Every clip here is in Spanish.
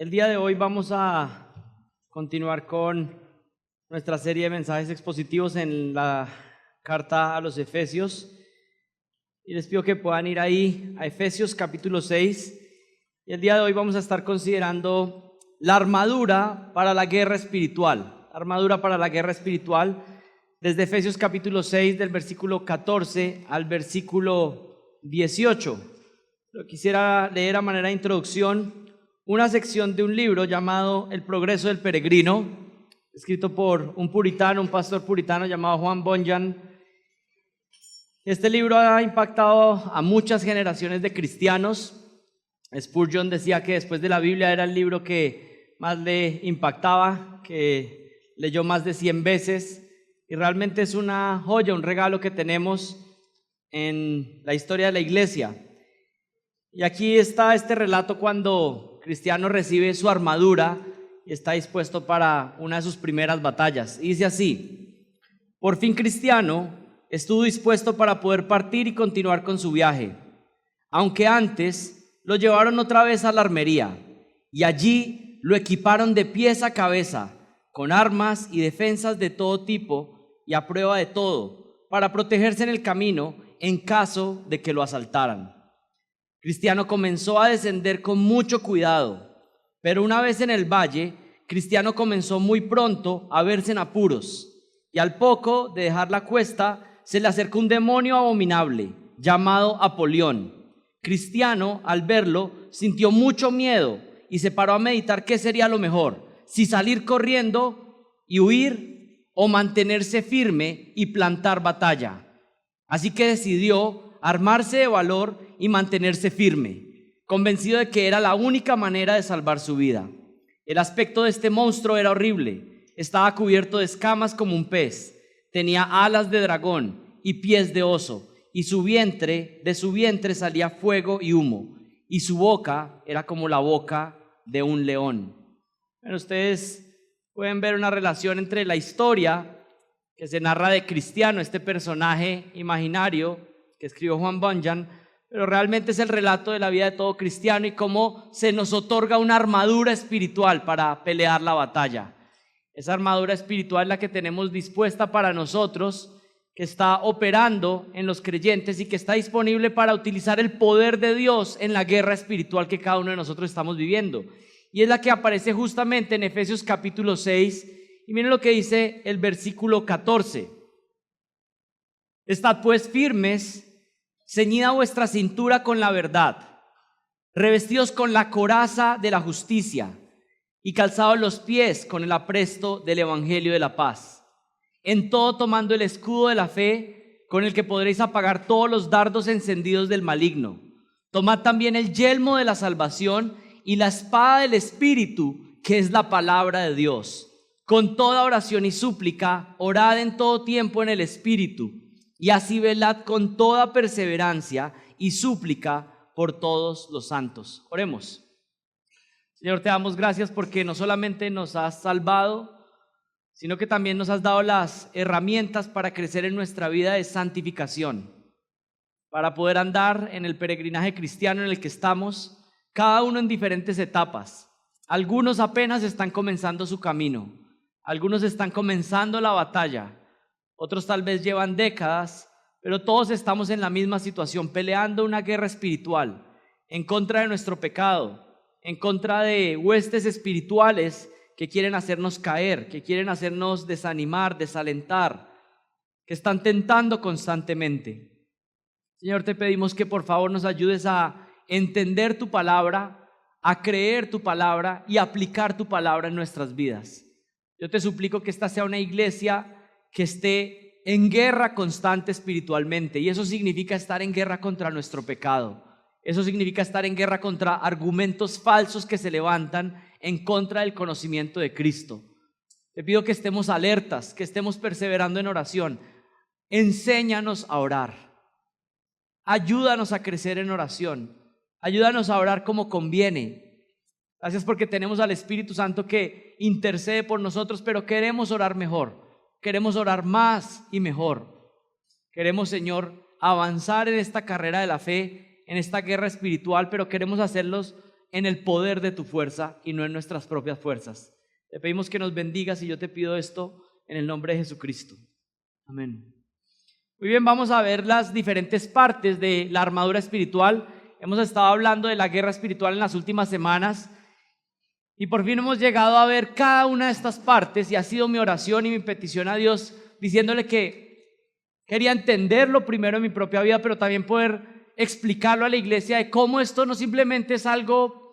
El día de hoy vamos a continuar con nuestra serie de mensajes expositivos en la carta a los Efesios. Y les pido que puedan ir ahí a Efesios capítulo 6. Y el día de hoy vamos a estar considerando la armadura para la guerra espiritual. Armadura para la guerra espiritual, desde Efesios capítulo 6, del versículo 14 al versículo 18. Yo quisiera leer a manera de introducción una sección de un libro llamado El progreso del peregrino, escrito por un puritano, un pastor puritano llamado Juan Bunyan. Este libro ha impactado a muchas generaciones de cristianos. Spurgeon decía que después de la Biblia era el libro que más le impactaba, que leyó más de 100 veces, y realmente es una joya, un regalo que tenemos en la historia de la iglesia. Y aquí está este relato cuando Cristiano recibe su armadura y está dispuesto para una de sus primeras batallas. Y dice así: por fin Cristiano estuvo dispuesto para poder partir y continuar con su viaje, aunque antes lo llevaron otra vez a la armería y allí lo equiparon de pies a cabeza con armas y defensas de todo tipo y a prueba de todo, para protegerse en el camino en caso de que lo asaltaran. Cristiano comenzó a descender con mucho cuidado, pero una vez en el valle, Cristiano comenzó muy pronto a verse en apuros, y al poco de dejar la cuesta se le acercó un demonio abominable llamado Apolión. Cristiano, al verlo, sintió mucho miedo y se paró a meditar qué sería lo mejor, si salir corriendo y huir o mantenerse firme y plantar batalla. Así que decidió armarse de valor y mantenerse firme, convencido de que era la única manera de salvar su vida. El aspecto de este monstruo era horrible. Estaba cubierto de escamas como un pez, tenía alas de dragón y pies de oso, y de su vientre salía fuego y humo, y su boca era como la boca de un león. Bueno, ustedes pueden ver una relación entre la historia que se narra de Cristiano, este personaje imaginario que escribió Juan Bunyan, pero realmente es el relato de la vida de todo cristiano y cómo se nos otorga una armadura espiritual para pelear la batalla. Esa armadura espiritual es la que tenemos dispuesta para nosotros, que está operando en los creyentes y que está disponible para utilizar el poder de Dios en la guerra espiritual que cada uno de nosotros estamos viviendo. Y es la que aparece justamente en Efesios capítulo 6, y miren lo que dice el versículo 14. Estad pues firmes, ceñida vuestra cintura con la verdad, revestidos con la coraza de la justicia y calzados los pies con el apresto del evangelio de la paz. En todo tomando el escudo de la fe, con el que podréis apagar todos los dardos encendidos del maligno. Tomad también el yelmo de la salvación y la espada del Espíritu, que es la palabra de Dios. Con toda oración y súplica, orad en todo tiempo en el Espíritu, y así velad con toda perseverancia y súplica por todos los santos. Oremos. Señor, te damos gracias porque no solamente nos has salvado, sino que también nos has dado las herramientas para crecer en nuestra vida de santificación, para poder andar en el peregrinaje cristiano en el que estamos, cada uno en diferentes etapas. Algunos apenas están comenzando su camino, algunos están comenzando la batalla, otros tal vez llevan décadas, pero todos estamos en la misma situación, peleando una guerra espiritual en contra de nuestro pecado, en contra de huestes espirituales que quieren hacernos caer, que quieren hacernos desanimar, desalentar, que están tentando constantemente. Señor, te pedimos que por favor nos ayudes a entender tu palabra, a creer tu palabra y aplicar tu palabra en nuestras vidas. Yo te suplico que esta sea una iglesia que esté en guerra constante espiritualmente, y eso significa estar en guerra contra nuestro pecado. Eso significa estar en guerra contra argumentos falsos que se levantan en contra del conocimiento de Cristo. Te pido que estemos alertas, que estemos perseverando en oración. Enséñanos a orar. Ayúdanos a crecer en oración. Ayúdanos a orar como conviene. Gracias porque tenemos al Espíritu Santo que intercede por nosotros, pero queremos orar mejor. Queremos orar más y mejor. Queremos, Señor, avanzar en esta carrera de la fe, en esta guerra espiritual, pero queremos hacerlos en el poder de tu fuerza y no en nuestras propias fuerzas. Te pedimos que nos bendigas y yo te pido esto en el nombre de Jesucristo. Amén. Muy bien, vamos a ver las diferentes partes de la armadura espiritual. Hemos estado hablando de la guerra espiritual en las últimas semanas y por fin hemos llegado a ver cada una de estas partes y ha sido mi oración y mi petición a Dios diciéndole que quería entenderlo primero en mi propia vida, pero también poder explicarlo a la iglesia de cómo esto no simplemente es algo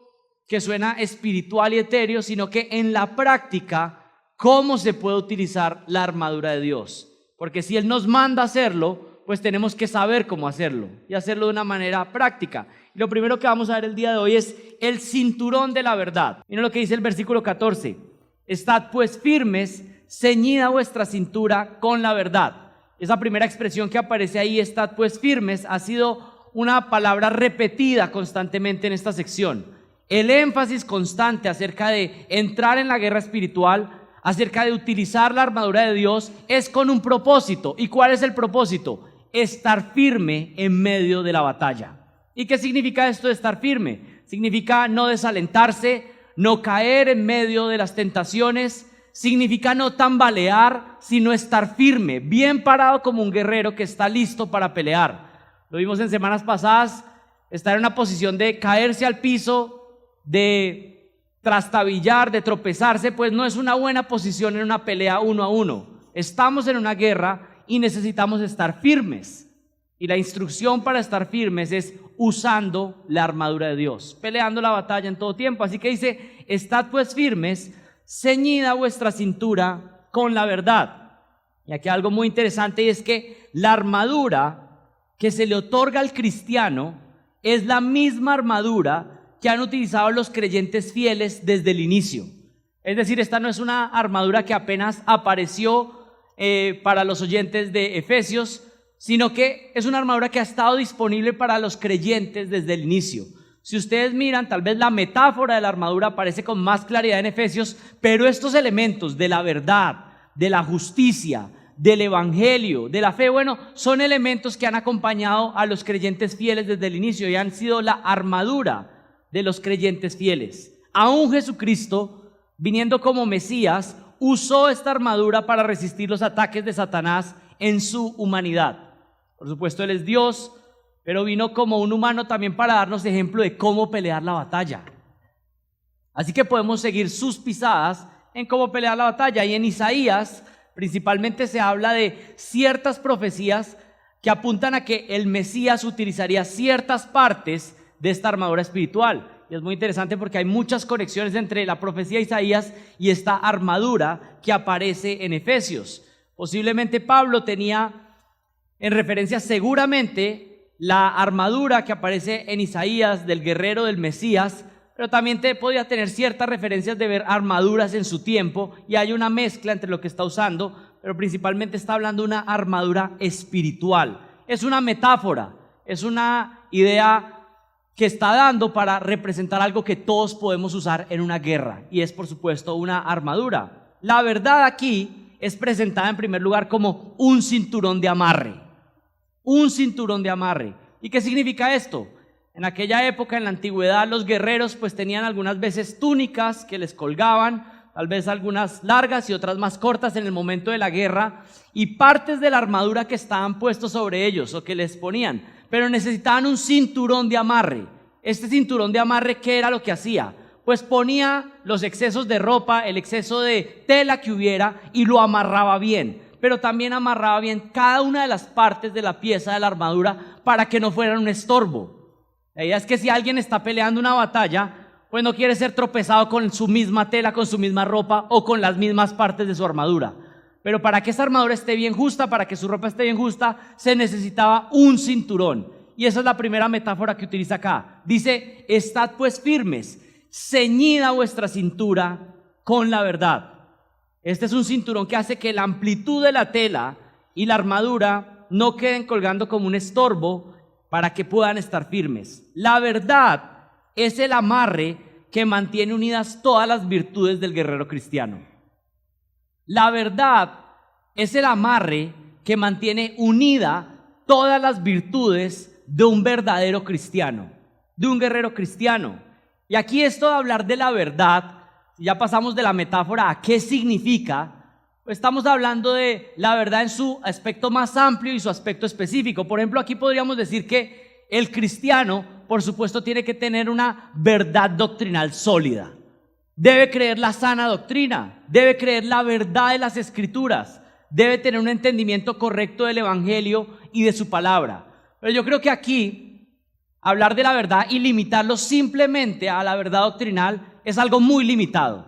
que suena espiritual y etéreo, sino que en la práctica, cómo se puede utilizar la armadura de Dios. Porque si Él nos manda a hacerlo, pues tenemos que saber cómo hacerlo y hacerlo de una manera práctica. Y lo primero que vamos a ver el día de hoy es el cinturón de la verdad. Miren lo que dice el versículo 14. Estad pues firmes, ceñida vuestra cintura con la verdad. Esa primera expresión que aparece ahí, estad pues firmes, ha sido una palabra repetida constantemente en esta sección. El énfasis constante acerca de entrar en la guerra espiritual, acerca de utilizar la armadura de Dios, es con un propósito. ¿Y cuál es el propósito? Estar firme en medio de la batalla. ¿Y qué significa esto de estar firme? Significa no desalentarse, no caer en medio de las tentaciones, significa no tambalear, sino estar firme, bien parado como un guerrero que está listo para pelear. Lo vimos en semanas pasadas, estar en una posición de caerse al piso, de trastabillar, de tropezarse, pues no es una buena posición en una pelea 1 a 1. Estamos en una guerra y necesitamos estar firmes. Y la instrucción para estar firmes es usando la armadura de Dios, peleando la batalla en todo tiempo. Así que dice, estad pues firmes, ceñida vuestra cintura con la verdad. Y aquí algo muy interesante y es que la armadura que se le otorga al cristiano es la misma armadura que han utilizado los creyentes fieles desde el inicio. Es decir, esta no es una armadura que apenas apareció para los oyentes de Efesios, sino que es una armadura que ha estado disponible para los creyentes desde el inicio. Si ustedes miran, tal vez la metáfora de la armadura aparece con más claridad en Efesios, pero estos elementos de la verdad, de la justicia, del evangelio, de la fe, bueno, son elementos que han acompañado a los creyentes fieles desde el inicio y han sido la armadura de los creyentes fieles. Aún Jesucristo, viniendo como Mesías, usó esta armadura para resistir los ataques de Satanás en su humanidad. Por supuesto, Él es Dios, pero vino como un humano también para darnos ejemplo de cómo pelear la batalla. Así que podemos seguir sus pisadas en cómo pelear la batalla. Y en Isaías, principalmente se habla de ciertas profecías que apuntan a que el Mesías utilizaría ciertas partes de esta armadura espiritual. Y es muy interesante porque hay muchas conexiones entre la profecía de Isaías y esta armadura que aparece en Efesios. Posiblemente Pablo tenía en referencia seguramente la armadura que aparece en Isaías del guerrero del Mesías, pero también podía tener ciertas referencias de ver armaduras en su tiempo y hay una mezcla entre lo que está usando, pero principalmente está hablando de una armadura espiritual. Es una metáfora, es una idea que está dando para representar algo que todos podemos usar en una guerra y es por supuesto una armadura. La verdad aquí es presentada en primer lugar como un cinturón de amarre. Un cinturón de amarre. ¿Y qué significa esto? En aquella época, en la antigüedad, los guerreros pues tenían algunas veces túnicas que les colgaban, tal vez algunas largas y otras más cortas en el momento de la guerra, y partes de la armadura que estaban puestos sobre ellos o que les ponían, pero necesitaban un cinturón de amarre. Este cinturón de amarre, ¿qué era lo que hacía? Pues ponía los excesos de ropa, el exceso de tela que hubiera y lo amarraba bien, pero también amarraba bien cada una de las partes de la pieza de la armadura para que no fueran un estorbo. La idea es que si alguien está peleando una batalla, pues no quiere ser tropezado con su misma tela, con su misma ropa o con las mismas partes de su armadura. Pero para que esa armadura esté bien justa, para que su ropa esté bien justa, se necesitaba un cinturón. Y esa es la primera metáfora que utiliza acá. Dice, estad pues firmes, ceñida vuestra cintura con la verdad. Este es un cinturón que hace que la amplitud de la tela y la armadura no queden colgando como un estorbo para que puedan estar firmes. La verdad es el amarre que mantiene unidas todas las virtudes del guerrero cristiano. La verdad es el amarre que mantiene unida todas las virtudes de un verdadero cristiano, de un guerrero cristiano. Y aquí esto de hablar de la verdad, ya pasamos de la metáfora a qué significa, pues estamos hablando de la verdad en su aspecto más amplio y su aspecto específico. Por ejemplo, aquí podríamos decir que el cristiano, por supuesto, tiene que tener una verdad doctrinal sólida. Debe creer la sana doctrina, debe creer la verdad de las Escrituras, debe tener un entendimiento correcto del Evangelio y de su palabra. Pero yo creo que aquí, hablar de la verdad y limitarlo simplemente a la verdad doctrinal es algo muy limitado.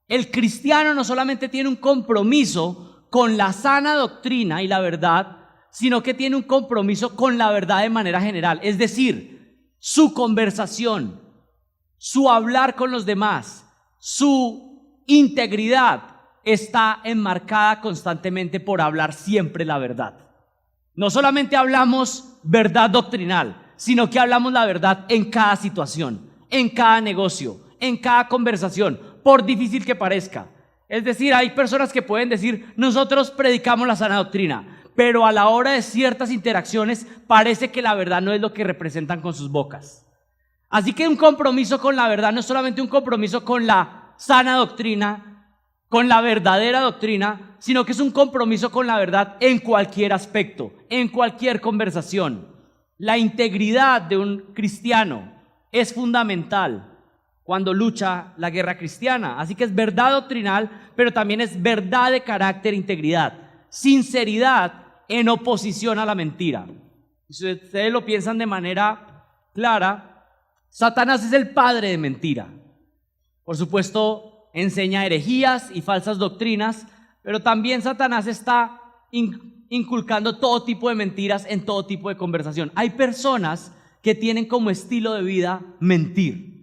El cristiano no solamente tiene un compromiso con la sana doctrina y la verdad, sino que tiene un compromiso con la verdad de manera general. Es decir, su conversación, su hablar con los demás, su integridad está enmarcada constantemente por hablar siempre la verdad. No solamente hablamos verdad doctrinal, sino que hablamos la verdad en cada situación, en cada negocio, en cada conversación, por difícil que parezca. Es decir, hay personas que pueden decir, nosotros predicamos la sana doctrina, pero a la hora de ciertas interacciones parece que la verdad no es lo que representan con sus bocas. Así que un compromiso con la verdad no es solamente un compromiso con la sana doctrina, con la verdadera doctrina, sino que es un compromiso con la verdad en cualquier aspecto, en cualquier conversación. La integridad de un cristiano es fundamental cuando lucha la guerra cristiana. Así que es verdad doctrinal, pero también es verdad de carácter e integridad. Sinceridad en oposición a la mentira. Si ustedes lo piensan de manera clara, Satanás es el padre de mentira. Por supuesto, enseña herejías y falsas doctrinas, pero también Satanás está inculcando todo tipo de mentiras en todo tipo de conversación. Hay personas que tienen como estilo de vida mentir.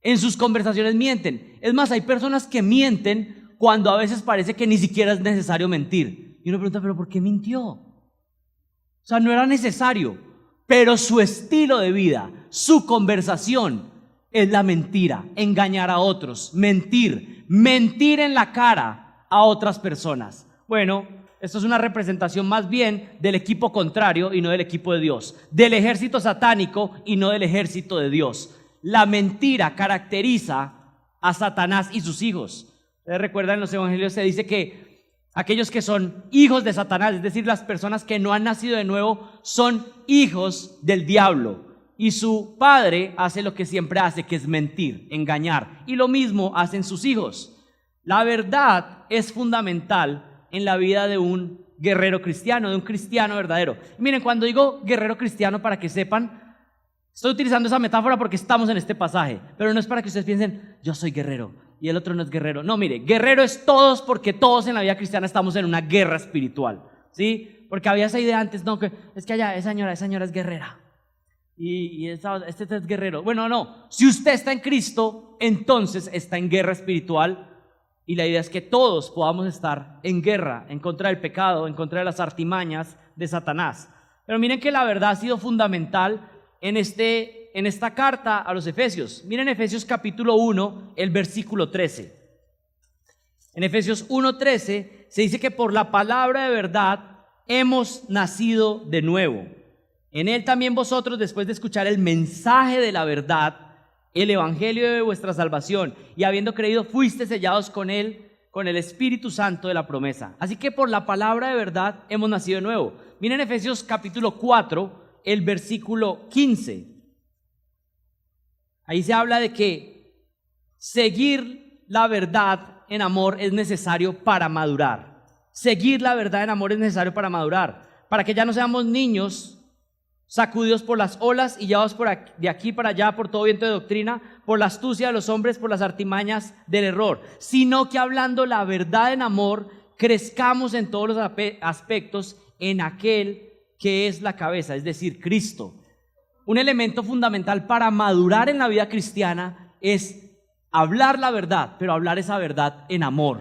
En sus conversaciones mienten. Es más, hay personas que mienten cuando a veces parece que ni siquiera es necesario mentir. Y uno pregunta, ¿pero por qué mintió? O sea, no era necesario. Pero su estilo de vida, su conversación es la mentira, engañar a otros, mentir en la cara a otras personas. Bueno, esto es una representación más bien del equipo contrario y no del equipo de Dios, del ejército satánico y no del ejército de Dios. La mentira caracteriza a Satanás y sus hijos. Ustedes recuerdan, en los evangelios se dice que aquellos que son hijos de Satanás, es decir, las personas que no han nacido de nuevo, son hijos del diablo. Y su padre hace lo que siempre hace, que es mentir, engañar. Y lo mismo hacen sus hijos. La verdad es fundamental en la vida de un guerrero cristiano, de un cristiano verdadero. Y miren, cuando digo guerrero cristiano, para que sepan, estoy utilizando esa metáfora porque estamos en este pasaje, pero no es para que ustedes piensen, yo soy guerrero y el otro no es guerrero. No, mire, guerrero es todos, porque todos en la vida cristiana estamos en una guerra espiritual, ¿sí? Porque había esa idea antes, no, que es que allá, esa señora es guerrera y este es guerrero. Bueno, no, si usted está en Cristo, entonces está en guerra espiritual, y la idea es que todos podamos estar en guerra, en contra del pecado, en contra de las artimañas de Satanás. Pero miren que la verdad ha sido fundamental en esta carta a los Efesios. Miren Efesios capítulo 1, el versículo 13. En Efesios 1:13 se dice que por la palabra de verdad hemos nacido de nuevo. En él también vosotros, después de escuchar el mensaje de la verdad, el evangelio de vuestra salvación, y habiendo creído, fuisteis sellados con él, con el Espíritu Santo de la promesa. Así que por la palabra de verdad hemos nacido de nuevo. Miren Efesios capítulo 4, el versículo 15. Ahí se habla de que seguir la verdad en amor es necesario para madurar. Seguir la verdad en amor es necesario para madurar, para que ya no seamos niños sacudidos por las olas y llevados de aquí para allá por todo viento de doctrina, por la astucia de los hombres, por las artimañas del error, sino que hablando la verdad en amor, crezcamos en todos los aspectos en aquel que es la cabeza, es decir, Cristo. Un elemento fundamental para madurar en la vida cristiana es hablar la verdad, pero hablar esa verdad en amor.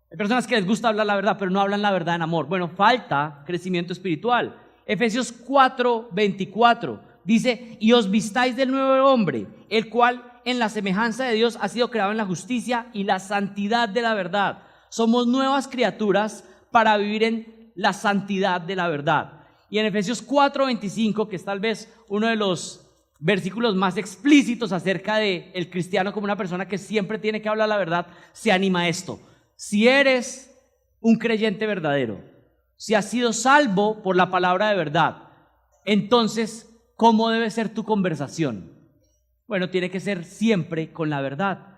Hay personas que les gusta hablar la verdad, pero no hablan la verdad en amor. Bueno, falta crecimiento espiritual. Efesios 4:24 dice, y os vistáis del nuevo hombre, el cual en la semejanza de Dios ha sido creado en la justicia y la santidad de la verdad. Somos nuevas criaturas para vivir en la santidad de la verdad. Y en Efesios 4:25, que es tal vez uno de los versículos más explícitos acerca de el cristiano como una persona que siempre tiene que hablar la verdad, se anima a esto. Si eres un creyente verdadero, si has sido salvo por la palabra de verdad, entonces, ¿cómo debe ser tu conversación? Bueno, tiene que ser siempre con la verdad.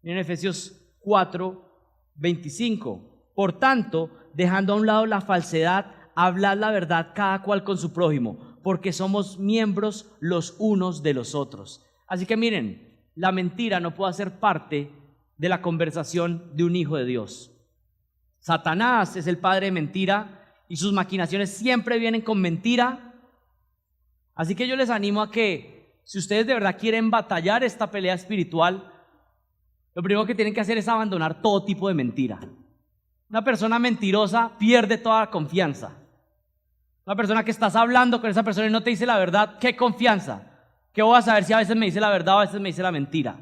En Efesios 4:25. Por tanto, dejando a un lado la falsedad, hablad la verdad cada cual con su prójimo, porque somos miembros los unos de los otros. Así que miren, la mentira no puede ser parte de la conversación de un hijo de Dios. Satanás es el padre de mentira y sus maquinaciones siempre vienen con mentira. Así que yo les animo a que, si ustedes de verdad quieren batallar esta pelea espiritual, lo primero que tienen que hacer es abandonar todo tipo de mentira. Una persona mentirosa pierde toda la confianza. Una persona que estás hablando con esa persona y no te dice la verdad, ¿qué confianza? ¿Qué voy a saber si a veces me dice la verdad o a veces me dice la mentira?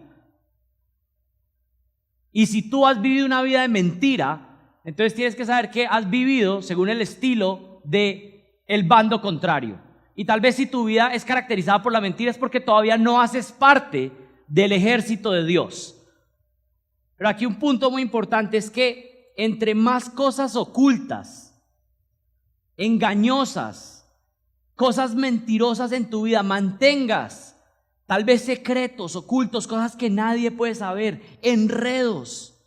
Y si tú has vivido una vida de mentira, entonces tienes que saber que has vivido según el estilo del bando contrario. Y tal vez si tu vida es caracterizada por la mentira es porque todavía no haces parte del ejército de Dios. Pero aquí un punto muy importante es que entre más cosas ocultas, engañosas, cosas mentirosas en tu vida mantengas, tal vez secretos, ocultos, cosas que nadie puede saber, enredos,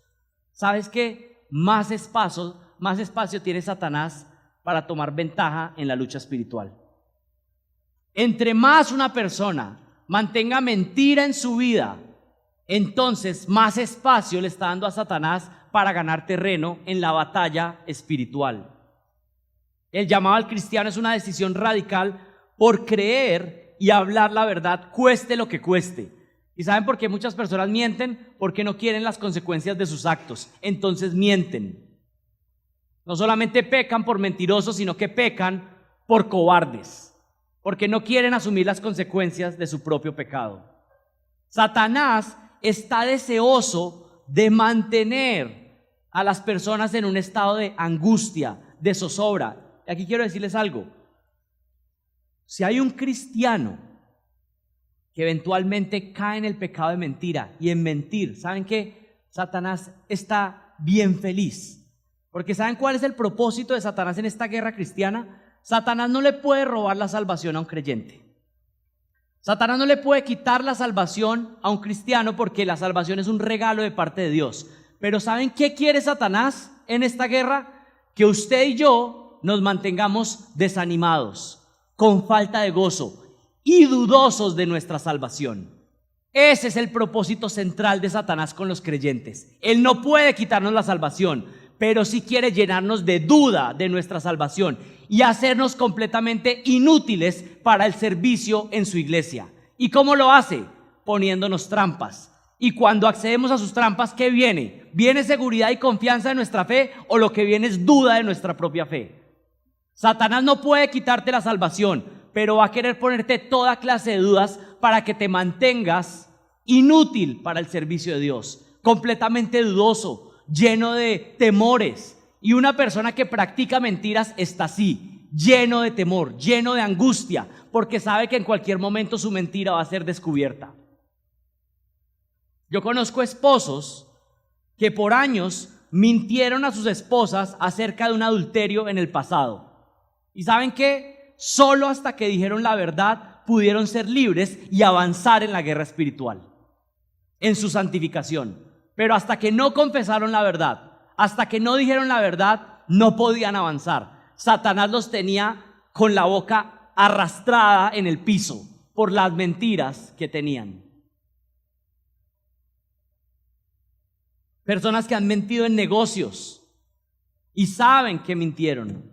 ¿sabes qué? Más espacio tiene Satanás para tomar ventaja en la lucha espiritual. Entre más una persona mantenga mentira en su vida, entonces más espacio le está dando a Satanás para ganar terreno en la batalla espiritual. El llamado al cristiano es una decisión radical por creer y hablar la verdad, cueste lo que cueste. ¿Y saben por qué muchas personas mienten? Porque no quieren las consecuencias de sus actos. Entonces mienten. No solamente pecan por mentirosos, sino que pecan por cobardes, porque no quieren asumir las consecuencias de su propio pecado. Satanás está deseoso de mantener a las personas en un estado de angustia, de zozobra. Y aquí quiero decirles algo. Si hay un cristiano que eventualmente cae en el pecado de mentira y en mentir, ¿saben qué? Satanás está bien feliz. Porque ¿saben cuál es el propósito de Satanás en esta guerra cristiana? Satanás no le puede robar la salvación a un creyente. Satanás no le puede quitar la salvación a un cristiano porque la salvación es un regalo de parte de Dios. Pero ¿saben qué quiere Satanás en esta guerra? Que usted y yo nos mantengamos desanimados, con falta de gozo y dudosos de nuestra salvación. Ese es el propósito central de Satanás con los creyentes. Él no puede quitarnos la salvación, pero sí quiere llenarnos de duda de nuestra salvación y hacernos completamente inútiles para el servicio en su iglesia. ¿Y cómo lo hace? Poniéndonos trampas. Y cuando accedemos a sus trampas, ¿qué viene? ¿Viene seguridad y confianza de nuestra fe o lo que viene es duda de nuestra propia fe? Satanás no puede quitarte la salvación, pero va a querer ponerte toda clase de dudas para que te mantengas inútil para el servicio de Dios, completamente dudoso, lleno de temores. Y una persona que practica mentiras está así, lleno de temor, lleno de angustia, porque sabe que en cualquier momento su mentira va a ser descubierta. Yo conozco esposos que por años mintieron a sus esposas acerca de un adulterio en el pasado. ¿Y saben qué? Solo hasta que dijeron la verdad pudieron ser libres y avanzar en la guerra espiritual, en su santificación. Pero hasta que no confesaron la verdad, hasta que no dijeron la verdad, no podían avanzar. Satanás los tenía con la boca arrastrada en el piso por las mentiras que tenían. Personas que han mentido en negocios y saben que mintieron.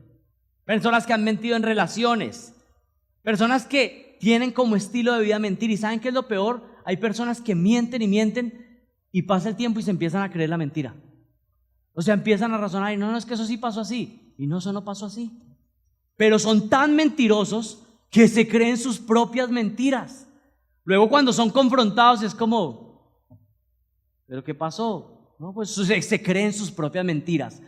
Personas que han mentido en relaciones. Personas que tienen como estilo de vida mentir. ¿Y saben qué es lo peor? Hay personas que mienten y mienten y pasa el tiempo y se empiezan a creer la mentira. O sea, empiezan a razonar y no, es que eso sí pasó así. Y no, eso no pasó así. Pero son tan mentirosos que se creen sus propias mentiras. Luego cuando son confrontados es como, ¿pero qué pasó? No, pues se creen sus propias mentiras.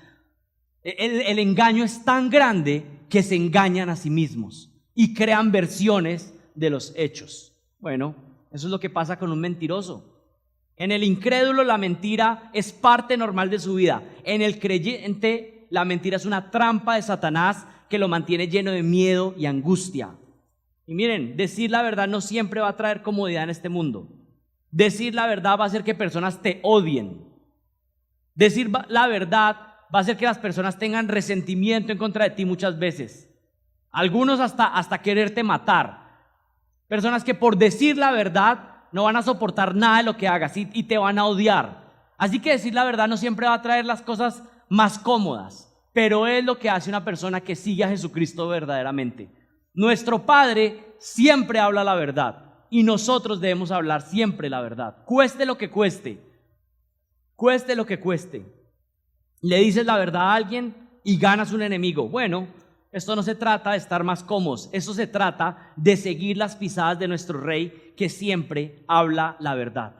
El engaño es tan grande que se engañan a sí mismos y crean versiones de los hechos. Bueno, eso es lo que pasa con un mentiroso. En el incrédulo la mentira es parte normal de su vida. En el creyente la mentira es una trampa de Satanás que lo mantiene lleno de miedo y angustia. Y miren, decir la verdad no siempre va a traer comodidad en este mundo. Decir la verdad va a hacer que personas te odien. Decir la verdad va a hacer que las personas tengan resentimiento en contra de ti muchas veces. Algunos hasta quererte matar. Personas que por decir la verdad no van a soportar nada de lo que hagas y te van a odiar. Así que decir la verdad no siempre va a traer las cosas más cómodas, pero es lo que hace una persona que sigue a Jesucristo verdaderamente. Nuestro Padre siempre habla la verdad y nosotros debemos hablar siempre la verdad, cueste lo que cueste. Cueste lo que cueste. Le dices la verdad a alguien y ganas un enemigo. Bueno, esto no se trata de estar más cómodos, eso se trata de seguir las pisadas de nuestro Rey que siempre habla la verdad.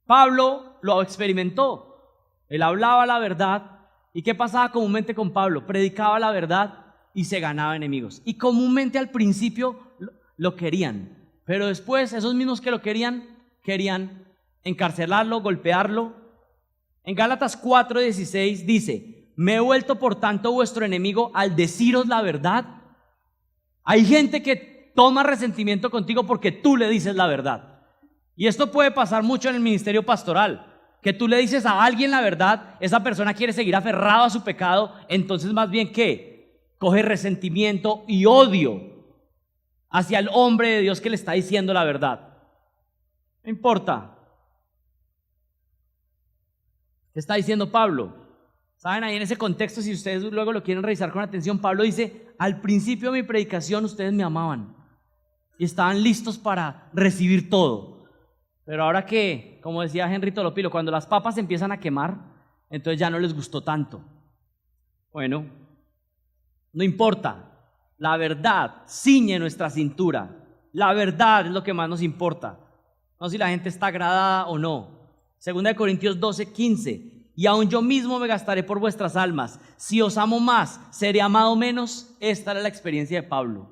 Pablo lo experimentó, él hablaba la verdad. ¿Y qué pasaba comúnmente con Pablo? Predicaba la verdad y se ganaba enemigos. Y comúnmente al principio lo querían, pero después esos mismos que lo querían encarcelarlo, golpearlo. En Gálatas 4:16 dice: me he vuelto por tanto vuestro enemigo al deciros la verdad. Hay gente que toma resentimiento contigo porque tú le dices la verdad. Y esto puede pasar mucho en el ministerio pastoral, que tú le dices a alguien la verdad, esa persona quiere seguir aferrado a su pecado, entonces más bien ¿qué? Coge resentimiento y odio hacia el hombre de Dios que le está diciendo la verdad. No importa. ¿Qué está diciendo Pablo? Saben, ahí en ese contexto, si ustedes luego lo quieren revisar con atención, Pablo dice: al principio de mi predicación ustedes me amaban y estaban listos para recibir todo, pero ahora que, como decía Henry Tolopilo, cuando las papas empiezan a quemar, entonces ya no les gustó tanto. Bueno, no importa, la verdad ciñe nuestra cintura, la verdad es lo que más nos importa, no si la gente está agradada o no. 2 Corintios 12:15: y aun yo mismo me gastaré por vuestras almas. Si os amo más, ¿seré amado menos? Esta era la experiencia de Pablo.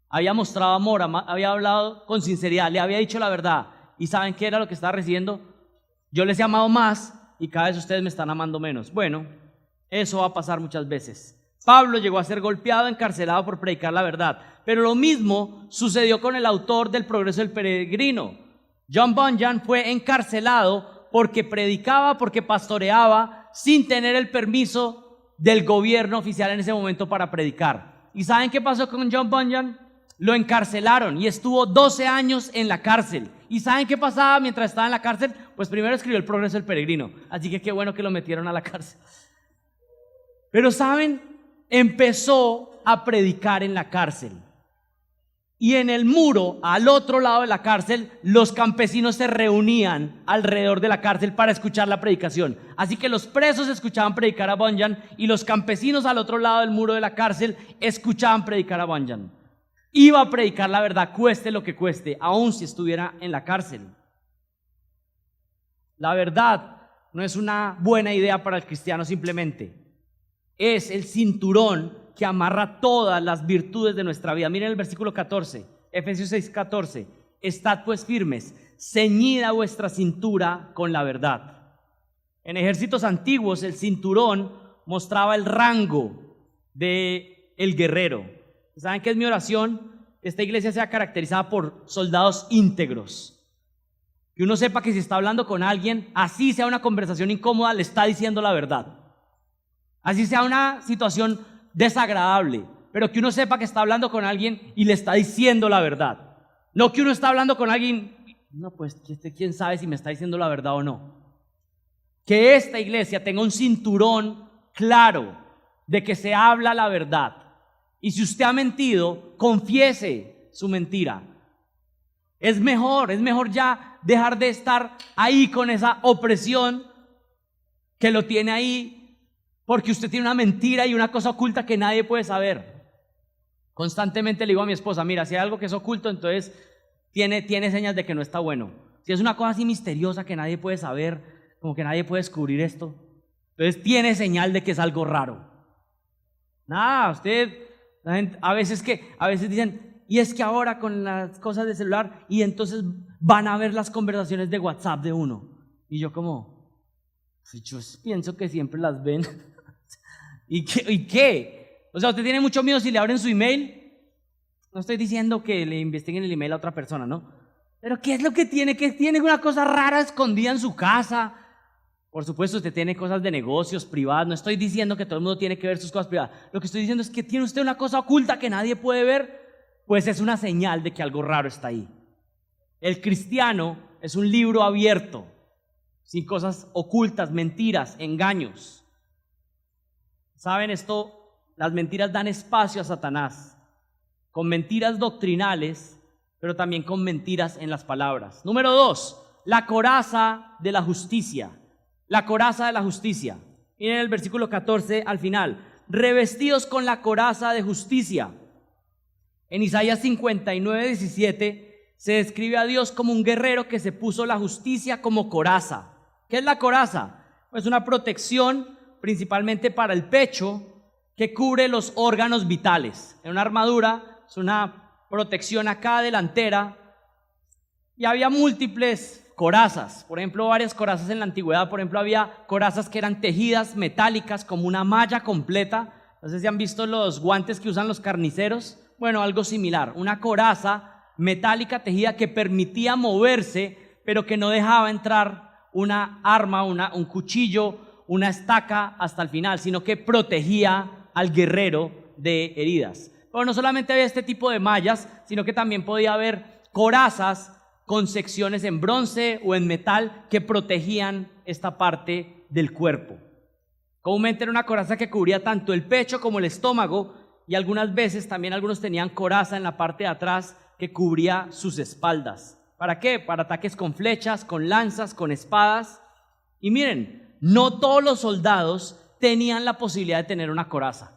Había mostrado amor, había hablado con sinceridad, le había dicho la verdad. ¿Y saben qué era lo que estaba recibiendo? Yo les he amado más y cada vez ustedes me están amando menos. Bueno, eso va a pasar muchas veces. Pablo llegó a ser golpeado, encarcelado por predicar la verdad. Pero lo mismo sucedió con el autor del Progreso del Peregrino. John Bunyan fue encarcelado porque predicaba, porque pastoreaba sin tener el permiso del gobierno oficial en ese momento para predicar. ¿Y saben qué pasó con John Bunyan? Lo encarcelaron y estuvo 12 años en la cárcel. ¿Y saben qué pasaba mientras estaba en la cárcel? Pues primero escribió el Progreso del Peregrino, así que qué bueno que lo metieron a la cárcel. Pero ¿saben? Empezó a predicar en la cárcel. Y en el muro, al otro lado de la cárcel, los campesinos se reunían alrededor de la cárcel para escuchar la predicación. Así que los presos escuchaban predicar a Bunyan y los campesinos al otro lado del muro de la cárcel escuchaban predicar a Bunyan. Iba a predicar la verdad, cueste lo que cueste, aun si estuviera en la cárcel. La verdad no es una buena idea para el cristiano simplemente. Es el cinturón que amarra todas las virtudes de nuestra vida. Miren el versículo 14, Efesios 6:14. Estad pues firmes, ceñida vuestra cintura con la verdad. En ejércitos antiguos el cinturón mostraba el rango del guerrero. ¿Saben qué es mi oración? Que esta iglesia sea caracterizada por soldados íntegros. Que uno sepa que si está hablando con alguien, así sea una conversación incómoda, le está diciendo la verdad. Así sea una situación desagradable, pero que uno sepa que está hablando con alguien y le está diciendo la verdad. No que uno está hablando con alguien, no, pues quién sabe si me está diciendo la verdad o no. Que esta iglesia tenga un cinturón claro de que se habla la verdad. Y si usted ha mentido, confiese su mentira. Es mejor ya dejar de estar ahí con esa opresión que lo tiene ahí porque usted tiene una mentira y una cosa oculta que nadie puede saber. Constantemente le digo a mi esposa: mira, si hay algo que es oculto, entonces tiene señas de que no está bueno. Si es una cosa así misteriosa que nadie puede saber, como que nadie puede descubrir esto, entonces tiene señal de que es algo raro. Nada, la gente, a veces dicen: y es que ahora con las cosas de celular, y entonces van a ver las conversaciones de WhatsApp de uno. Y yo como, pues yo pienso que siempre las ven. ¿Y qué? O sea, ¿usted tiene mucho miedo si le abren su email? No estoy diciendo que le investiguen el email a otra persona, ¿no? Pero ¿qué es lo que tiene? ¿Que tiene una cosa rara escondida en su casa? Por supuesto, usted tiene cosas de negocios privadas. No estoy diciendo que todo el mundo tiene que ver sus cosas privadas. Lo que estoy diciendo es que tiene usted una cosa oculta que nadie puede ver, pues es una señal de que algo raro está ahí. El cristiano es un libro abierto, sin cosas ocultas, mentiras, engaños. ¿Saben esto? Las mentiras dan espacio a Satanás, con mentiras doctrinales, pero también con mentiras en las palabras. Número 2, la coraza de la justicia. La coraza de la justicia. Miren el versículo 14 al final. Revestidos con la coraza de justicia. En Isaías 59:17 se describe a Dios como un guerrero que se puso la justicia como coraza. ¿Qué es la coraza? Pues una protección principalmente para el pecho que cubre los órganos vitales. En una armadura es una protección acá delantera y había múltiples corazas. Por ejemplo, varias corazas en la antigüedad. Por ejemplo, había corazas que eran tejidas metálicas como una malla completa. No sé si han visto los guantes que usan los carniceros. Bueno, algo similar, una coraza metálica tejida que permitía moverse, pero que no dejaba entrar una arma, un cuchillo, una estaca hasta el final, sino que protegía al guerrero de heridas. Pero no solamente había este tipo de mallas, sino que también podía haber corazas con secciones en bronce o en metal que protegían esta parte del cuerpo. Comúnmente era una coraza que cubría tanto el pecho como el estómago, y algunas veces también algunos tenían coraza en la parte de atrás que cubría sus espaldas. ¿Para qué? Para ataques con flechas, con lanzas, con espadas. Y miren, no todos los soldados tenían la posibilidad de tener una coraza.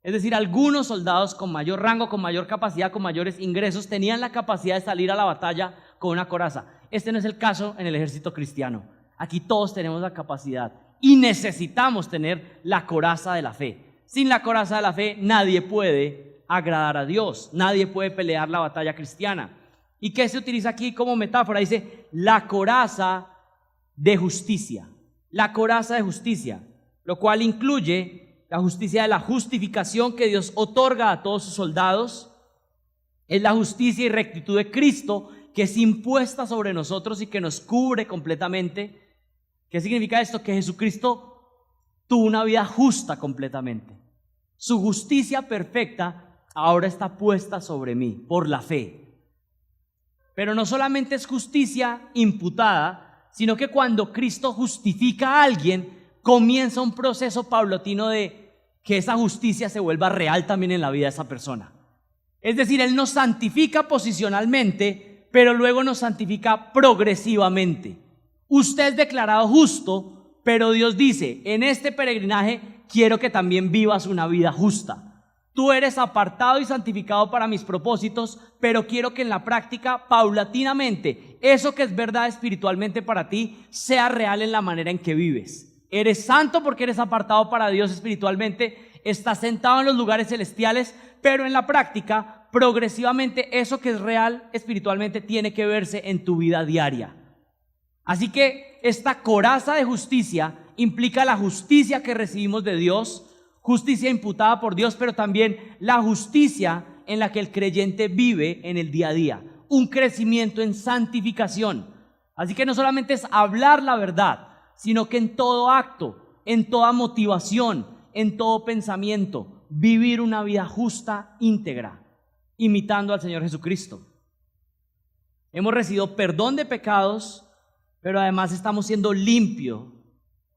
Es decir, algunos soldados con mayor rango, con mayor capacidad, con mayores ingresos, tenían la capacidad de salir a la batalla con una coraza. Este no es el caso en el ejército cristiano. Aquí todos tenemos la capacidad y necesitamos tener la coraza de la fe. Sin la coraza de la fe nadie puede agradar a Dios, nadie puede pelear la batalla cristiana. ¿Y qué se utiliza aquí como metáfora? Dice la coraza de justicia, la coraza de justicia, lo cual incluye la justicia de la justificación que Dios otorga a todos sus soldados. Es la justicia y rectitud de Cristo que es impuesta sobre nosotros y que nos cubre completamente. ¿Qué significa esto? Que Jesucristo tuvo una vida justa completamente. Su justicia perfecta ahora está puesta sobre mí por la fe. Pero no solamente es justicia imputada, sino que cuando Cristo justifica a alguien, comienza un proceso paulatino de que esa justicia se vuelva real también en la vida de esa persona. Es decir, Él nos santifica posicionalmente, pero luego nos santifica progresivamente. Usted es declarado justo, pero Dios dice, en este peregrinaje quiero que también vivas una vida justa. Tú eres apartado y santificado para mis propósitos, pero quiero que en la práctica, paulatinamente, eso que es verdad espiritualmente para ti, sea real en la manera en que vives. Eres santo porque eres apartado para Dios espiritualmente, estás sentado en los lugares celestiales, pero en la práctica, progresivamente, eso que es real espiritualmente tiene que verse en tu vida diaria. Así que esta coraza de justicia implica la justicia que recibimos de Dios, justicia imputada por Dios, pero también la justicia en la que el creyente vive en el día a día, un crecimiento en santificación. Así que no solamente es hablar la verdad, sino que en todo acto, en toda motivación, en todo pensamiento, vivir una vida justa, íntegra, imitando al Señor Jesucristo. Hemos recibido perdón de pecados, pero además estamos siendo limpios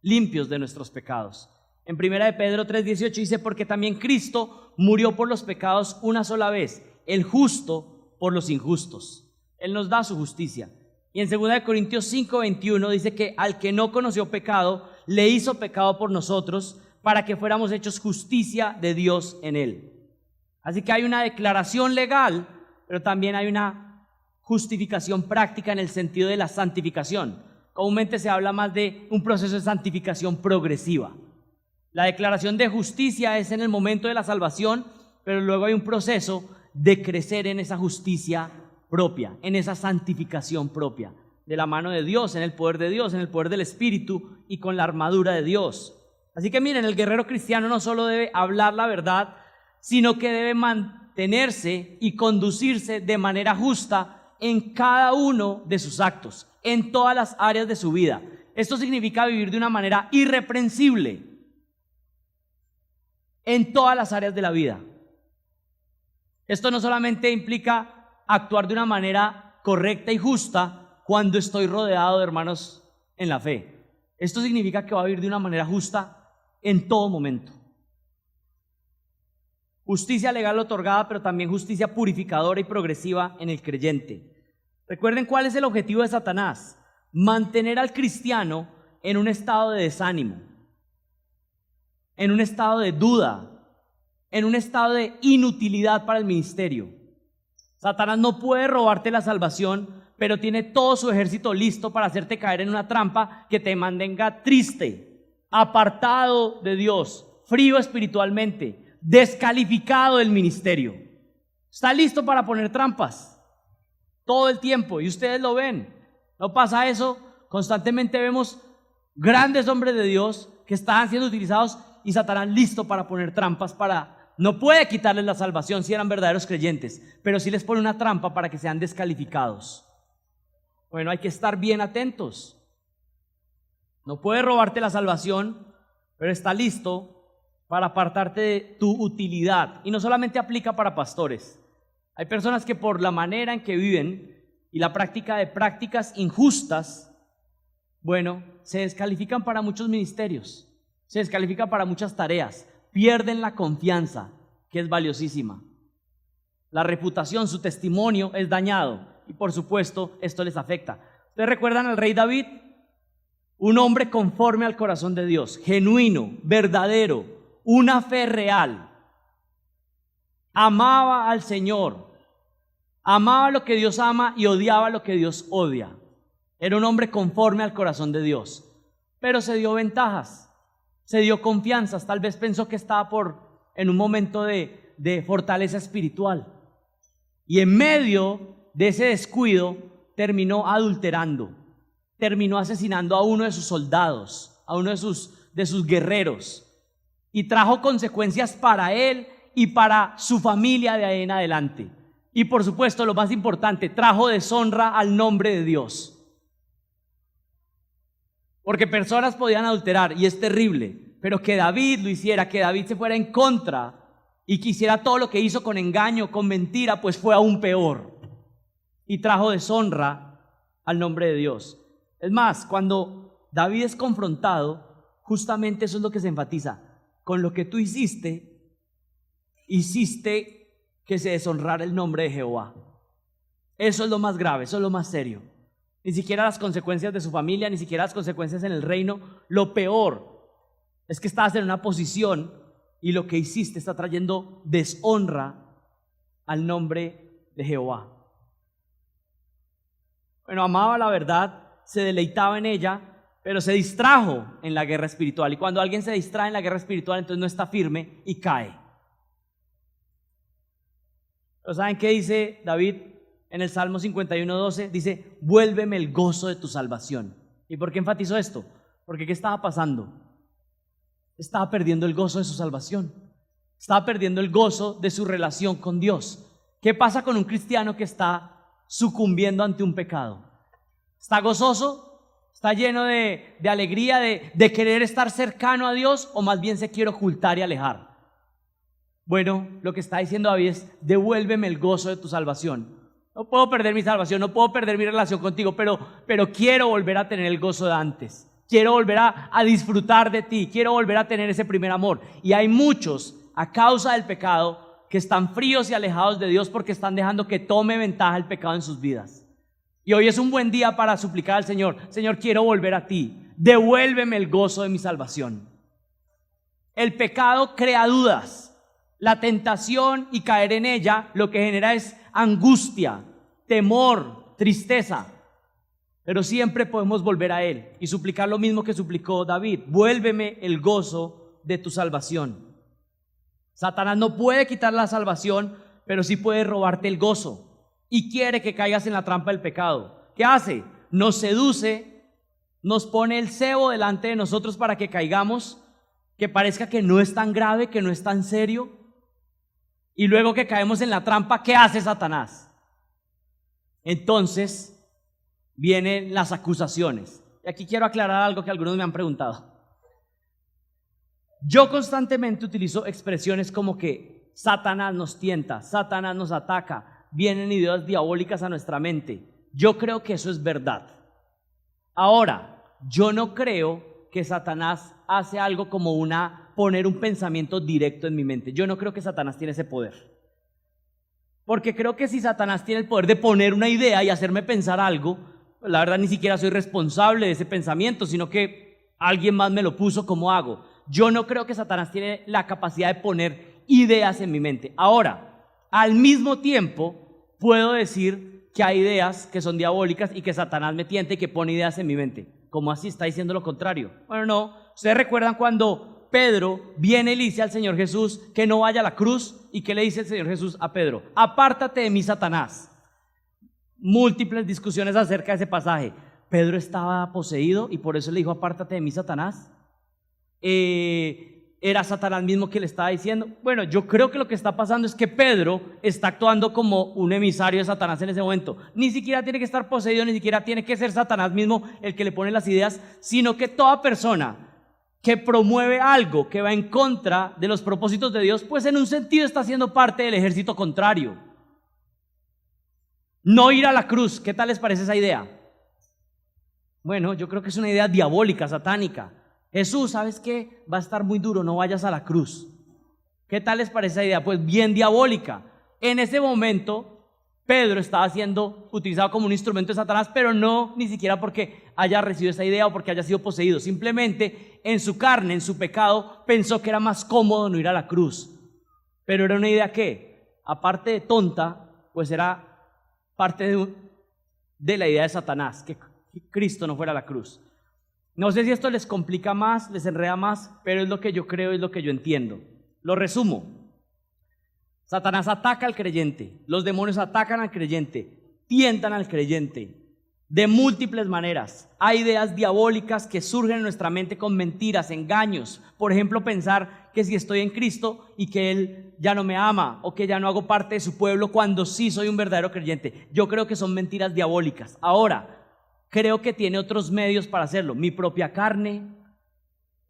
de nuestros pecados. En 1 de Pedro 3:18 dice, porque también Cristo murió por los pecados una sola vez, el justo por los injustos. Él nos da su justicia. Y en 2 de Corintios 5:21 dice que al que no conoció pecado, le hizo pecado por nosotros, para que fuéramos hechos justicia de Dios en él. Así que hay una declaración legal, pero también hay una justificación práctica en el sentido de la santificación. Comúnmente se habla más de un proceso de santificación progresiva. La declaración de justicia es en el momento de la salvación, pero luego hay un proceso de crecer en esa justicia propia, en esa santificación propia, de la mano de Dios, en el poder de Dios, en el poder del Espíritu y con la armadura de Dios. Así que miren, el guerrero cristiano no solo debe hablar la verdad, sino que debe mantenerse y conducirse de manera justa en cada uno de sus actos, en todas las áreas de su vida. Esto significa vivir de una manera irreprensible en todas las áreas de la vida. Esto no solamente implica actuar de una manera correcta y justa cuando estoy rodeado de hermanos en la fe. Esto significa que va a vivir de una manera justa en todo momento. Justicia legal otorgada, pero también justicia purificadora y progresiva en el creyente. Recuerden cuál es el objetivo de Satanás: mantener al cristiano en un estado de desánimo, en un estado de duda, en un estado de inutilidad para el ministerio. Satanás no puede robarte la salvación, pero tiene todo su ejército listo para hacerte caer en una trampa que te mantenga triste, apartado de Dios, frío espiritualmente, descalificado del ministerio. Está listo para poner trampas todo el tiempo, y ustedes lo ven. No pasa eso, constantemente vemos grandes hombres de Dios que están siendo utilizados y Satanás listo para poner trampas no puede quitarles la salvación si eran verdaderos creyentes, pero sí les pone una trampa para que sean descalificados. Bueno, hay que estar bien atentos. No puede robarte la salvación, pero está listo para apartarte de tu utilidad. Y no solamente aplica para pastores. Hay personas que por la manera en que viven y la práctica de prácticas injustas, bueno, se descalifican para muchos ministerios, se descalifican para muchas tareas, pierden la confianza, que es valiosísima. La reputación, su testimonio es dañado y por supuesto esto les afecta. ¿Ustedes recuerdan al rey David? Un hombre conforme al corazón de Dios, genuino, verdadero, una fe real. Amaba al Señor, amaba lo que Dios ama y odiaba lo que Dios odia. Era un hombre conforme al corazón de Dios, pero se dio ventajas, se dio confianzas, tal vez pensó que estaba en un momento de fortaleza espiritual. Y en medio de ese descuido terminó adulterando, terminó asesinando a uno de sus soldados, a uno de sus guerreros, y trajo consecuencias para él y para su familia de ahí en adelante. Y por supuesto, lo más importante, trajo deshonra al nombre de Dios. Porque personas podían adulterar y es terrible, pero que David lo hiciera, que David se fuera en contra y quisiera todo lo que hizo con engaño, con mentira, pues fue aún peor y trajo deshonra al nombre de Dios. Es más, cuando David es confrontado, justamente eso es lo que se enfatiza: con lo que tú hiciste que se deshonrara el nombre de Jehová. Eso es lo más grave, eso es lo más serio. Ni siquiera las consecuencias de su familia, ni siquiera las consecuencias en el reino. Lo peor es que estabas en una posición y lo que hiciste está trayendo deshonra al nombre de Jehová. Bueno, amaba la verdad, se deleitaba en ella, pero se distrajo en la guerra espiritual. Y cuando alguien se distrae en la guerra espiritual, entonces no está firme y cae. ¿Pero saben qué dice David? En el Salmo 51:12 dice: vuélveme el gozo de tu salvación. ¿Y por qué enfatizó esto? Porque ¿qué estaba pasando? Estaba perdiendo el gozo de su salvación. Estaba perdiendo el gozo de su relación con Dios. ¿Qué pasa con un cristiano que está sucumbiendo ante un pecado? ¿Está gozoso? ¿Está lleno de alegría, de querer estar cercano a Dios? ¿O más bien se quiere ocultar y alejar? Bueno, lo que está diciendo David es: devuélveme el gozo de tu salvación. No puedo perder mi salvación, no puedo perder mi relación contigo, pero quiero volver a tener el gozo de antes. Quiero volver a disfrutar de ti, quiero volver a tener ese primer amor. Y hay muchos, a causa del pecado, que están fríos y alejados de Dios porque están dejando que tome ventaja el pecado en sus vidas. Y hoy es un buen día para suplicar al Señor: Señor, quiero volver a ti, devuélveme el gozo de mi salvación. El pecado crea dudas. La tentación y caer en ella lo que genera es angustia, temor, tristeza. Pero siempre podemos volver a Él y suplicar lo mismo que suplicó David: vuélveme el gozo de tu salvación. Satanás no puede quitar la salvación, pero sí puede robarte el gozo y quiere que caigas en la trampa del pecado. ¿Qué hace? Nos seduce, nos pone el cebo delante de nosotros para que caigamos, que parezca que no es tan grave, que no es tan serio. Y luego que caemos en la trampa, ¿qué hace Satanás? Entonces vienen las acusaciones. Y aquí quiero aclarar algo que algunos me han preguntado. Yo constantemente utilizo expresiones como que Satanás nos tienta, Satanás nos ataca, vienen ideas diabólicas a nuestra mente. Yo creo que eso es verdad. Ahora, yo no creo que Satanás hace algo como poner un pensamiento directo en mi mente. Yo no creo que Satanás tiene ese poder. Porque creo que si Satanás tiene el poder de poner una idea y hacerme pensar algo, pues la verdad ni siquiera soy responsable de ese pensamiento, sino que alguien más me lo puso. ¿Cómo hago? Yo no creo que Satanás tiene la capacidad de poner ideas en mi mente. Ahora, al mismo tiempo, puedo decir que hay ideas que son diabólicas y que Satanás me tienta y que pone ideas en mi mente. ¿Cómo así? ¿Está diciendo lo contrario? Bueno, no. ¿Ustedes recuerdan cuando Pedro viene y le dice al Señor Jesús que no vaya a la cruz? ¿Y qué le dice el Señor Jesús a Pedro? Apártate de mí, Satanás. Múltiples discusiones acerca de ese pasaje. Pedro estaba poseído y por eso le dijo apártate de mí, Satanás. ¿Era Satanás mismo que le estaba diciendo? Bueno, yo creo que lo que está pasando es que Pedro está actuando como un emisario de Satanás en ese momento. Ni siquiera tiene que estar poseído, ni siquiera tiene que ser Satanás mismo el que le pone las ideas, sino que toda persona que promueve algo que va en contra de los propósitos de Dios, pues en un sentido está siendo parte del ejército contrario. No ir a la cruz, ¿qué tal les parece esa idea? Bueno, yo creo que es una idea diabólica, satánica. Jesús, ¿sabes qué? Va a estar muy duro, no vayas a la cruz. ¿Qué tal les parece esa idea? Pues bien diabólica. En ese momento, Pedro estaba siendo utilizado como un instrumento de Satanás, pero no ni siquiera porque haya recibido esa idea o porque haya sido poseído. Simplemente en su carne, en su pecado, pensó que era más cómodo no ir a la cruz. Pero era una idea que, aparte de tonta, pues era parte de la idea de Satanás, que Cristo no fuera a la cruz. No sé si esto les complica más, les enreda más, pero es lo que yo creo, es lo que yo entiendo. Lo resumo. Satanás ataca al creyente, los demonios atacan al creyente, tientan al creyente de múltiples maneras. Hay ideas diabólicas que surgen en nuestra mente con mentiras, engaños. Por ejemplo, pensar que si estoy en Cristo y que Él ya no me ama o que ya no hago parte de su pueblo cuando sí soy un verdadero creyente. Yo creo que son mentiras diabólicas. Ahora, creo que tiene otros medios para hacerlo, mi propia carne,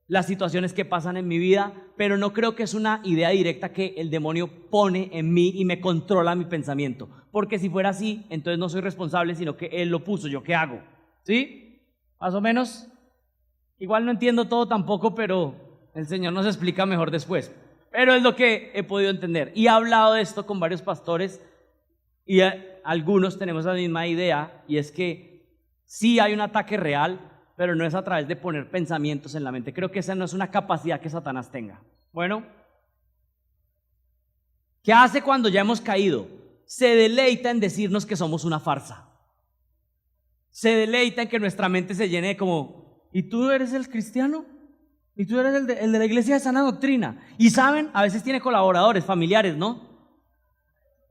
las situaciones que pasan en mi vida, pero no creo que es una idea directa que el demonio pone en mí y me controla mi pensamiento, porque si fuera así, entonces no soy responsable, sino que él lo puso, ¿yo qué hago? ¿Sí? Más o menos. Igual no entiendo todo tampoco, pero el Señor nos explica mejor después. Pero es lo que he podido entender. Y he hablado de esto con varios pastores y algunos tenemos la misma idea, y es que sí hay un ataque real, pero no es a través de poner pensamientos en la mente. Creo que esa no es una capacidad que Satanás tenga. Bueno, ¿qué hace cuando ya hemos caído? Se deleita en decirnos que somos una farsa. Se deleita en que nuestra mente se llene como, ¿y tú eres el cristiano? ¿Y tú eres el de la iglesia de sana doctrina? Y saben, a veces tiene colaboradores, familiares, ¿no?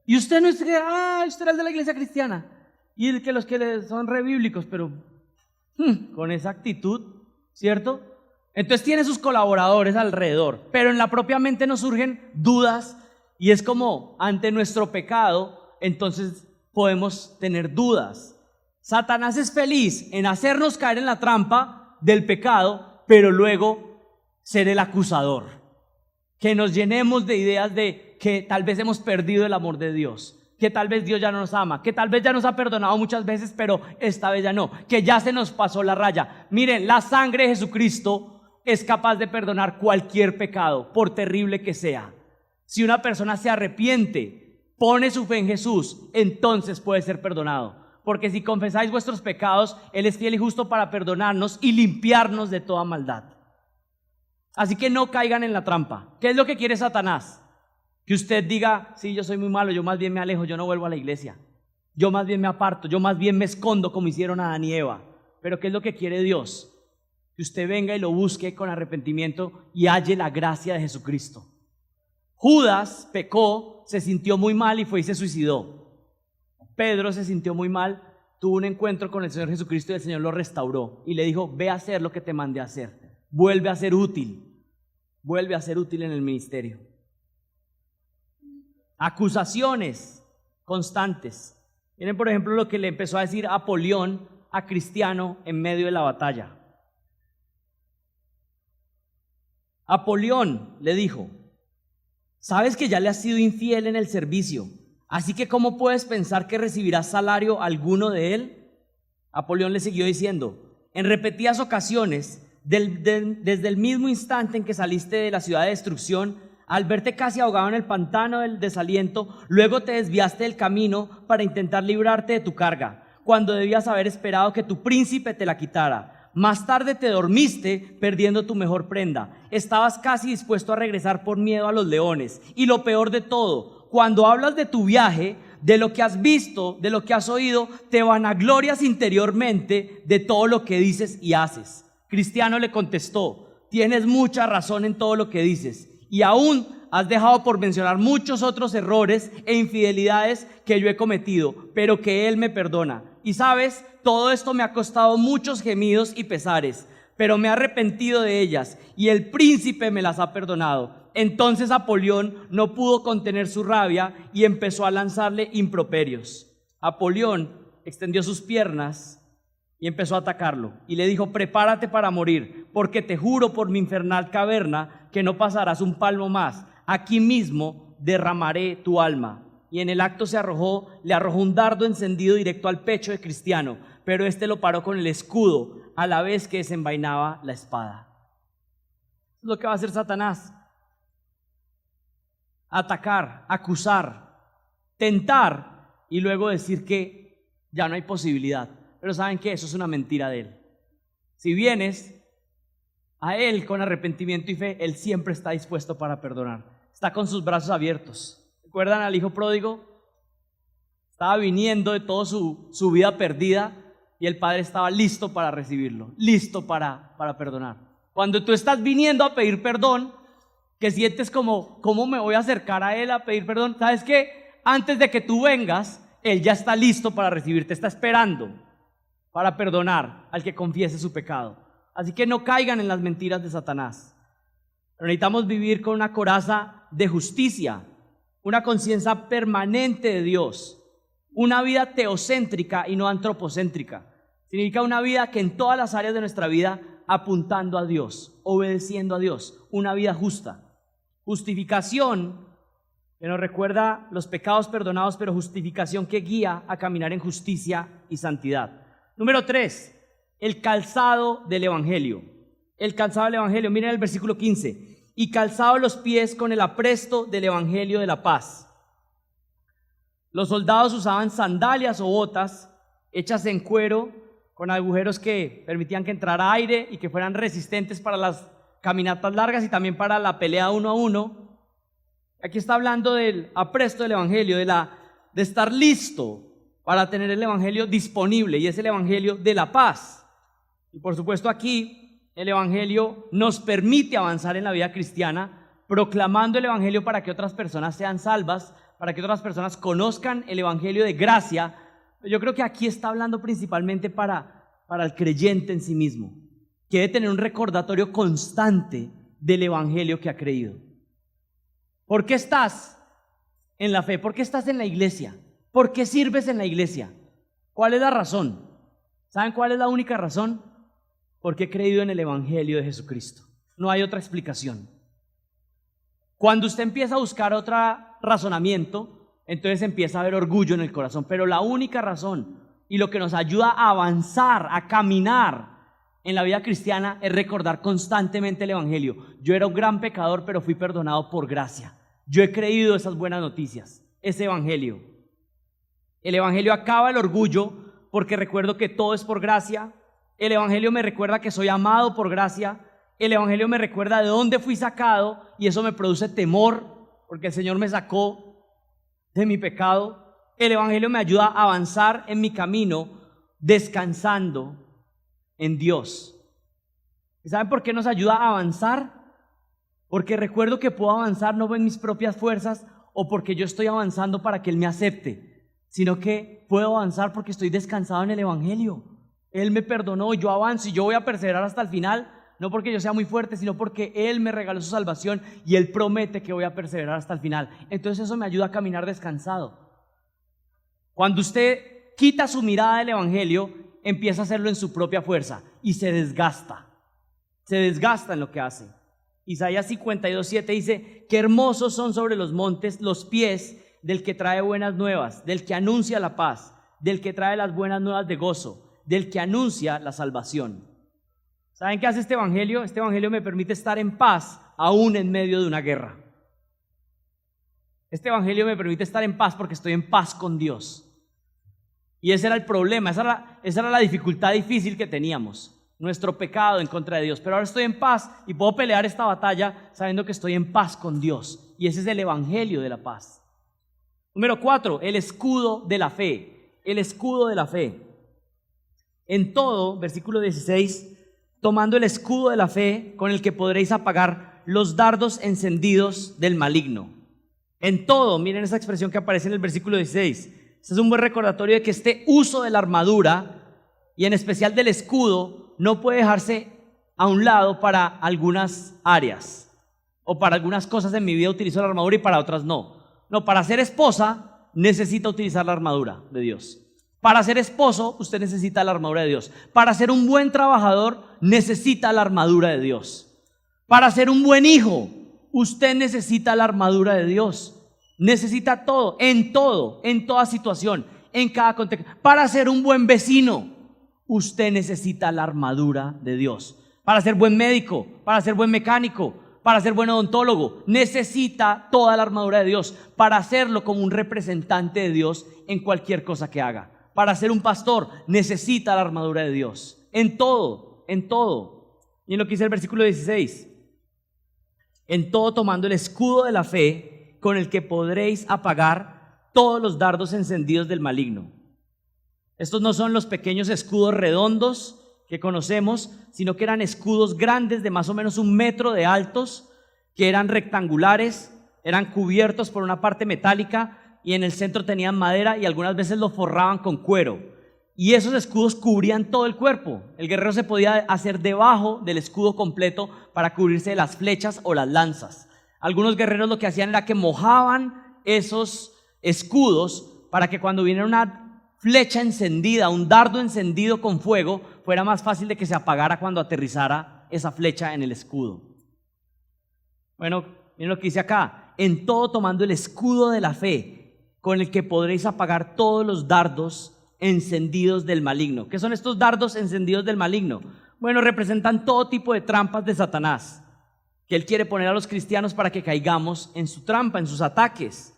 Y usted no es que, usted era el de la iglesia cristiana. Y el que los que son rebíblicos, pero con esa actitud, ¿cierto? Entonces tiene sus colaboradores alrededor, pero en la propia mente nos surgen dudas y es como ante nuestro pecado, entonces podemos tener dudas. Satanás es feliz en hacernos caer en la trampa del pecado, pero luego ser el acusador. Que nos llenemos de ideas de que tal vez hemos perdido el amor de Dios, que tal vez Dios ya no nos ama, que tal vez ya nos ha perdonado muchas veces, pero esta vez ya no, que ya se nos pasó la raya. Miren, la sangre de Jesucristo es capaz de perdonar cualquier pecado, por terrible que sea. Si una persona se arrepiente, pone su fe en Jesús, entonces puede ser perdonado. Porque si confesáis vuestros pecados, Él es fiel y justo para perdonarnos y limpiarnos de toda maldad. Así que no caigan en la trampa. ¿Qué es lo que quiere Satanás? Que usted diga, sí, yo soy muy malo, yo más bien me alejo, yo no vuelvo a la iglesia. Yo más bien me aparto, yo más bien me escondo como hicieron Adán y Eva. Pero ¿qué es lo que quiere Dios? Que usted venga y lo busque con arrepentimiento y halle la gracia de Jesucristo. Judas pecó, se sintió muy mal y fue y se suicidó. Pedro se sintió muy mal, tuvo un encuentro con el Señor Jesucristo y el Señor lo restauró y le dijo: ve a hacer lo que te mandé a hacer, vuelve a ser útil en el ministerio. Acusaciones constantes. Miren, por ejemplo, lo que le empezó a decir Apolión a Cristiano en medio de la batalla. Apolión le dijo: sabes que ya le has sido infiel en el servicio, así que ¿cómo puedes pensar que recibirás salario alguno de él? Apolión le siguió diciendo: en repetidas ocasiones, desde el mismo instante en que saliste de la ciudad de destrucción, al verte casi ahogado en el pantano del desaliento, luego te desviaste del camino para intentar librarte de tu carga, cuando debías haber esperado que tu príncipe te la quitara. Más tarde te dormiste perdiendo tu mejor prenda. Estabas casi dispuesto a regresar por miedo a los leones. Y lo peor de todo, cuando hablas de tu viaje, de lo que has visto, de lo que has oído, te vanaglorias interiormente de todo lo que dices y haces. Cristiano le contestó: tienes mucha razón en todo lo que dices, y aún has dejado por mencionar muchos otros errores e infidelidades que yo he cometido, pero que Él me perdona. Y sabes, todo esto me ha costado muchos gemidos y pesares, pero me he arrepentido de ellas y el príncipe me las ha perdonado. Entonces Apolión no pudo contener su rabia y empezó a lanzarle improperios. Apolión extendió sus piernas y empezó a atacarlo y le dijo: prepárate para morir, porque te juro por mi infernal caverna que no pasarás un palmo más. Aquí mismo derramaré tu alma. Y en el acto le arrojó un dardo encendido directo al pecho de Cristiano, pero este lo paró con el escudo a la vez que desenvainaba la espada. Es lo que va a hacer Satanás: atacar, acusar, tentar y luego decir que ya no hay posibilidad. Pero ¿saben qué? Eso es una mentira de él. Si vienes a él con arrepentimiento y fe, él siempre está dispuesto para perdonar. Está con sus brazos abiertos. ¿Recuerdan al hijo pródigo? Estaba viniendo de toda su vida perdida y el padre estaba listo para recibirlo, listo para perdonar. Cuando tú estás viniendo a pedir perdón, que sientes como: ¿cómo me voy a acercar a él a pedir perdón? ¿Sabes qué? Antes de que tú vengas, él ya está listo para recibirte, está esperando para perdonar al que confiese su pecado. Así que no caigan en las mentiras de Satanás. Pero necesitamos vivir con una coraza de justicia, una conciencia permanente de Dios, una vida teocéntrica y no antropocéntrica. Significa una vida que en todas las áreas de nuestra vida apuntando a Dios, obedeciendo a Dios, una vida justa. Justificación, que nos recuerda los pecados perdonados, pero justificación que guía a caminar en justicia y santidad. Número 3, el calzado del Evangelio. El calzado del Evangelio, miren el versículo 15. Y calzados los pies con el apresto del Evangelio de la paz. Los soldados usaban sandalias o botas hechas en cuero con agujeros que permitían que entrara aire y que fueran resistentes para las caminatas largas y también para la pelea uno a uno. Aquí está hablando del apresto del Evangelio, de estar listo para tener el Evangelio disponible, y es el Evangelio de la paz. Y por supuesto aquí el Evangelio nos permite avanzar en la vida cristiana, proclamando el Evangelio para que otras personas sean salvas, para que otras personas conozcan el Evangelio de gracia. Yo creo que aquí está hablando principalmente para el creyente en sí mismo, que debe tener un recordatorio constante del Evangelio que ha creído. ¿Por qué estás en la fe? ¿Por qué estás en la iglesia? ¿Por qué sirves en la iglesia? ¿Cuál es la razón? ¿Saben cuál es la única razón? Porque he creído en el Evangelio de Jesucristo. No hay otra explicación. Cuando usted empieza a buscar otro razonamiento, entonces empieza a haber orgullo en el corazón. Pero la única razón y lo que nos ayuda a avanzar, a caminar en la vida cristiana es recordar constantemente el Evangelio. Yo era un gran pecador, pero fui perdonado por gracia. Yo he creído esas buenas noticias, ese Evangelio. El Evangelio acaba el orgullo porque recuerdo que todo es por gracia. El Evangelio me recuerda que soy amado por gracia. El Evangelio me recuerda de dónde fui sacado y eso me produce temor porque el Señor me sacó de mi pecado. El Evangelio me ayuda a avanzar en mi camino descansando en Dios. ¿Y saben por qué nos ayuda a avanzar? porque recuerdo que puedo avanzar no en mis propias fuerzas o porque yo estoy avanzando para que Él me acepte, sino que puedo avanzar porque estoy descansado en el Evangelio. Él me perdonó, yo avanzo y yo voy a perseverar hasta el final, no porque yo sea muy fuerte, sino porque Él me regaló su salvación y Él promete que voy a perseverar hasta el final. Entonces eso me ayuda a caminar descansado. Cuando usted quita su mirada del Evangelio, empieza a hacerlo en su propia fuerza y se desgasta en lo que hace. Isaías 52:7 dice: qué hermosos son sobre los montes los pies del que trae buenas nuevas, del que anuncia la paz, del que trae las buenas nuevas de gozo, del que anuncia la salvación. ¿Saben qué hace este Evangelio? Este Evangelio me permite estar en paz aún en medio de una guerra. Este Evangelio me permite estar en paz porque estoy en paz con Dios. Y ese era el problema, esa era la dificultad difícil que teníamos, nuestro pecado en contra de Dios. Pero ahora estoy en paz y puedo pelear esta batalla sabiendo que estoy en paz con Dios. Y ese es el Evangelio de la paz. Número 4, el escudo de la fe. El escudo de la fe. En todo, versículo 16, tomando el escudo de la fe con el que podréis apagar los dardos encendidos del maligno. En todo, miren esa expresión que aparece en el versículo 16. Este es un buen recordatorio de que este uso de la armadura y en especial del escudo no puede dejarse a un lado para algunas áreas o para algunas cosas en mi vida utilizo la armadura y para otras no. No, para ser esposa necesita utilizar la armadura de Dios. Para ser esposo usted necesita la armadura de Dios. Para ser un buen trabajador necesita la armadura de Dios. Para ser un buen hijo usted necesita la armadura de Dios. Necesita todo, en toda situación, en cada contexto. Para ser un buen vecino, usted necesita la armadura de Dios. Para ser buen médico, para ser buen mecánico, para ser buen odontólogo, necesita toda la armadura de Dios. Para hacerlo como un representante de Dios en cualquier cosa que haga. Para ser un pastor, necesita la armadura de Dios. En todo. Y en lo que dice el versículo 16. En todo tomando el escudo de la fe, con el que podréis apagar todos los dardos encendidos del maligno. Estos no son los pequeños escudos redondos que conocemos, sino que eran escudos grandes de más o menos 1 metro de altos, que eran rectangulares, eran cubiertos por una parte metálica y en el centro tenían madera y algunas veces lo forraban con cuero. Y esos escudos cubrían todo el cuerpo. El guerrero se podía hacer debajo del escudo completo para cubrirse de las flechas o las lanzas. Algunos guerreros lo que hacían era que mojaban esos escudos para que cuando viniera una flecha encendida, un dardo encendido con fuego, fuera más fácil de que se apagara cuando aterrizara esa flecha en el escudo. Bueno, miren lo que dice acá: en todo tomando el escudo de la fe, con el que podréis apagar todos los dardos encendidos del maligno. ¿Qué son estos dardos encendidos del maligno? Bueno, representan todo tipo de trampas de Satanás que él quiere poner a los cristianos para que caigamos en su trampa, en sus ataques.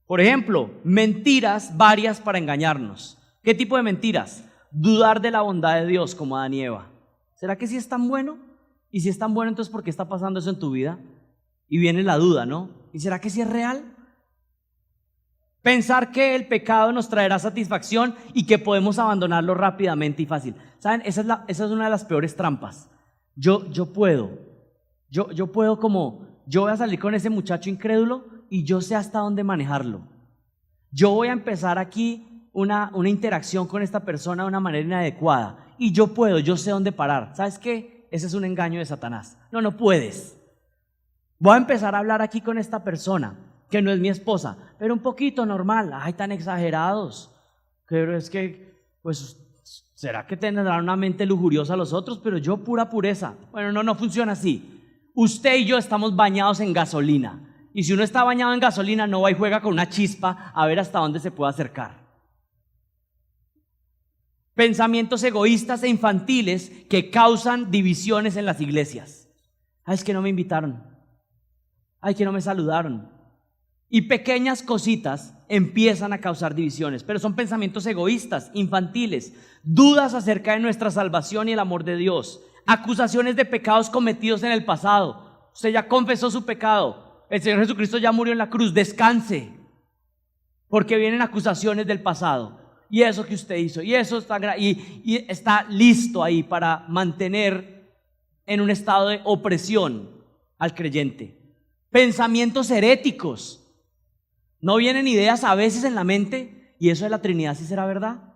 Por ejemplo, mentiras varias para engañarnos. ¿Qué tipo de mentiras? Dudar de la bondad de Dios, como Adán y Eva. ¿Será que sí es tan bueno? Y si es tan bueno, entonces ¿por qué está pasando eso en tu vida? Y viene la duda, ¿no? ¿Y será que sí es real? Pensar que el pecado nos traerá satisfacción y que podemos abandonarlo rápidamente y fácil. ¿Saben? Esa es una de las peores trampas. Yo puedo voy a salir con ese muchacho incrédulo y yo sé hasta dónde manejarlo. Yo voy a empezar aquí una interacción con esta persona de una manera inadecuada y yo sé dónde parar. ¿Sabes qué? Ese es un engaño de Satanás. No puedes. Voy a empezar a hablar aquí con esta persona que no es mi esposa, pero un poquito normal. Ay, tan exagerados. Pero es que, pues, ¿será que tendrán una mente lujuriosa los otros? Pero yo pura pureza. Bueno, no funciona así. Usted y yo estamos bañados en gasolina. Y si uno está bañado en gasolina, no va y juega con una chispa a ver hasta dónde se puede acercar. Pensamientos egoístas e infantiles que causan divisiones en las iglesias. Ay, es que no me invitaron. Ay, que no me saludaron. Y pequeñas cositas empiezan a causar divisiones, pero son pensamientos egoístas, infantiles, dudas acerca de nuestra salvación y el amor de Dios, acusaciones de pecados cometidos en el pasado. Usted ya confesó su pecado, el Señor Jesucristo ya murió en la cruz, descanse, porque vienen acusaciones del pasado, y eso que usted hizo, y eso y está listo ahí para mantener en un estado de opresión al creyente. pensamientos heréticos. ¿No vienen ideas a veces en la mente? ¿Y eso de la Trinidad sí será verdad?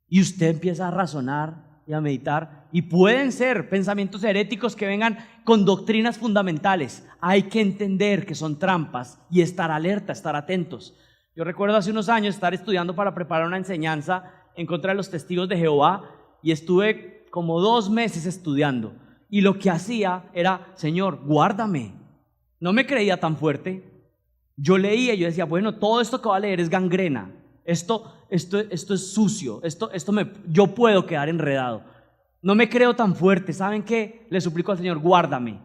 Y usted empieza a razonar y a meditar, y pueden ser pensamientos heréticos que vengan con doctrinas fundamentales. Hay que entender que son trampas y estar alerta, estar atentos. Yo recuerdo hace unos años estar estudiando para preparar una enseñanza en contra de los testigos de Jehová, y estuve como 2 meses estudiando, y lo que hacía era: Señor, guárdame. No me creía tan fuerte. Yo leía y yo decía: bueno, todo esto que voy a leer es gangrena, esto es sucio, yo puedo quedar enredado. No me creo tan fuerte. ¿Saben qué? Le suplico al Señor: guárdame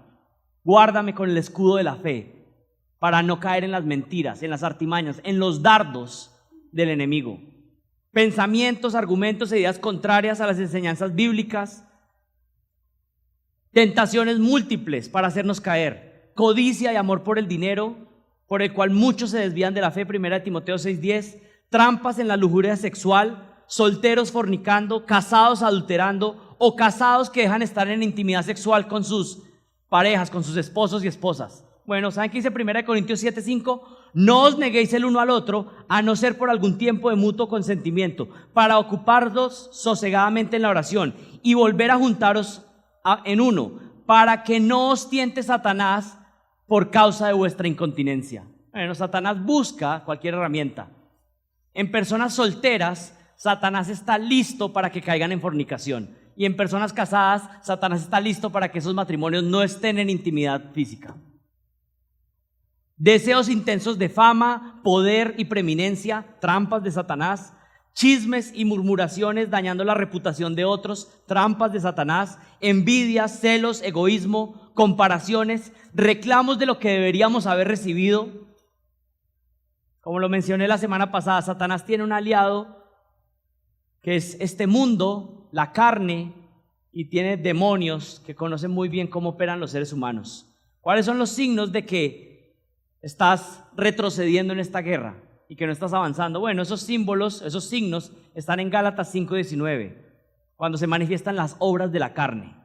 con el escudo de la fe, para no caer en las mentiras, en las artimañas, en los dardos del enemigo. Pensamientos, argumentos e ideas contrarias a las enseñanzas bíblicas, tentaciones múltiples para hacernos caer, codicia y amor por el dinero, por el cual muchos se desvían de la fe, 1 Timoteo 6:10, trampas en la lujuria sexual, solteros fornicando, casados adulterando, o casados que dejan estar en intimidad sexual con sus parejas, con sus esposos y esposas. Bueno, ¿saben qué dice 1 Corintios 7:5? No os neguéis el uno al otro, a no ser por algún tiempo de mutuo consentimiento, para ocuparlos sosegadamente en la oración y volver a juntaros en uno, para que no os tiente Satanás por causa de vuestra incontinencia. Bueno, Satanás busca cualquier herramienta. En personas solteras, Satanás está listo para que caigan en fornicación. Y en personas casadas, Satanás está listo para que esos matrimonios no estén en intimidad física. Deseos intensos de fama, poder y preeminencia, trampas de Satanás. Chismes y murmuraciones dañando la reputación de otros, trampas de Satanás. Envidias, celos, egoísmo, comparaciones, reclamos de lo que deberíamos haber recibido. Como lo mencioné la semana pasada, Satanás tiene un aliado que es este mundo, la carne, y tiene demonios que conocen muy bien cómo operan los seres humanos. ¿Cuáles son los signos de que estás retrocediendo en esta guerra y que no estás avanzando? Bueno, esos símbolos, esos signos están en Gálatas 5:19, cuando se manifiestan las obras de la carne.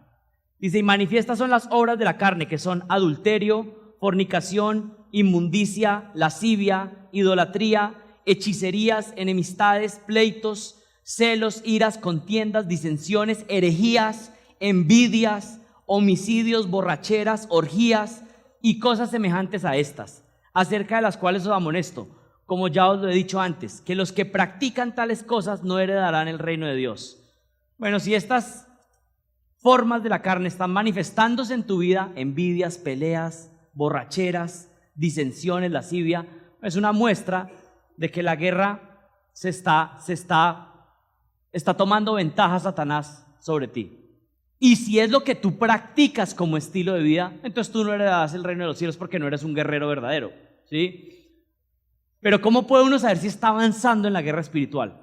Dice: y manifiestas son las obras de la carne, que son adulterio, fornicación, inmundicia, lascivia, idolatría, hechicerías, enemistades, pleitos, celos, iras, contiendas, disensiones, herejías, envidias, homicidios, borracheras, orgías y cosas semejantes a estas, acerca de las cuales os amonesto, como ya os lo he dicho antes, que los que practican tales cosas no heredarán el reino de Dios. Bueno, si estas formas de la carne están manifestándose en tu vida, envidias, peleas, borracheras, disensiones, lascivia, es una muestra de que la guerra está tomando ventaja Satanás sobre ti. Y si es lo que tú practicas como estilo de vida, entonces tú no heredarás el reino de los cielos, porque no eres un guerrero verdadero, ¿sí? Pero ¿cómo puede uno saber si está avanzando en la guerra espiritual?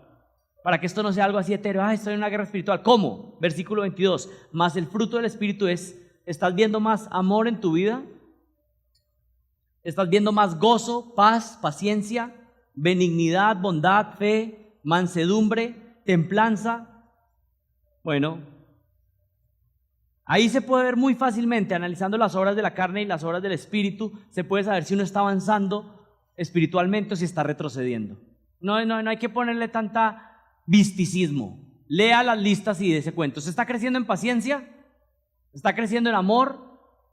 Para que esto no sea algo así etéreo: estoy en una guerra espiritual. ¿Cómo? Versículo 22, más el fruto del Espíritu es: ¿estás viendo más amor en tu vida? ¿Estás viendo más gozo, paz, paciencia, benignidad, bondad, fe, mansedumbre, templanza? Bueno, ahí se puede ver muy fácilmente, analizando las obras de la carne y las obras del Espíritu, se puede saber si uno está avanzando espiritualmente o si está retrocediendo. No hay que ponerle tanta misticismo. Lea las listas y dése cuenta. ¿Usted está creciendo en paciencia? ¿Está creciendo en amor?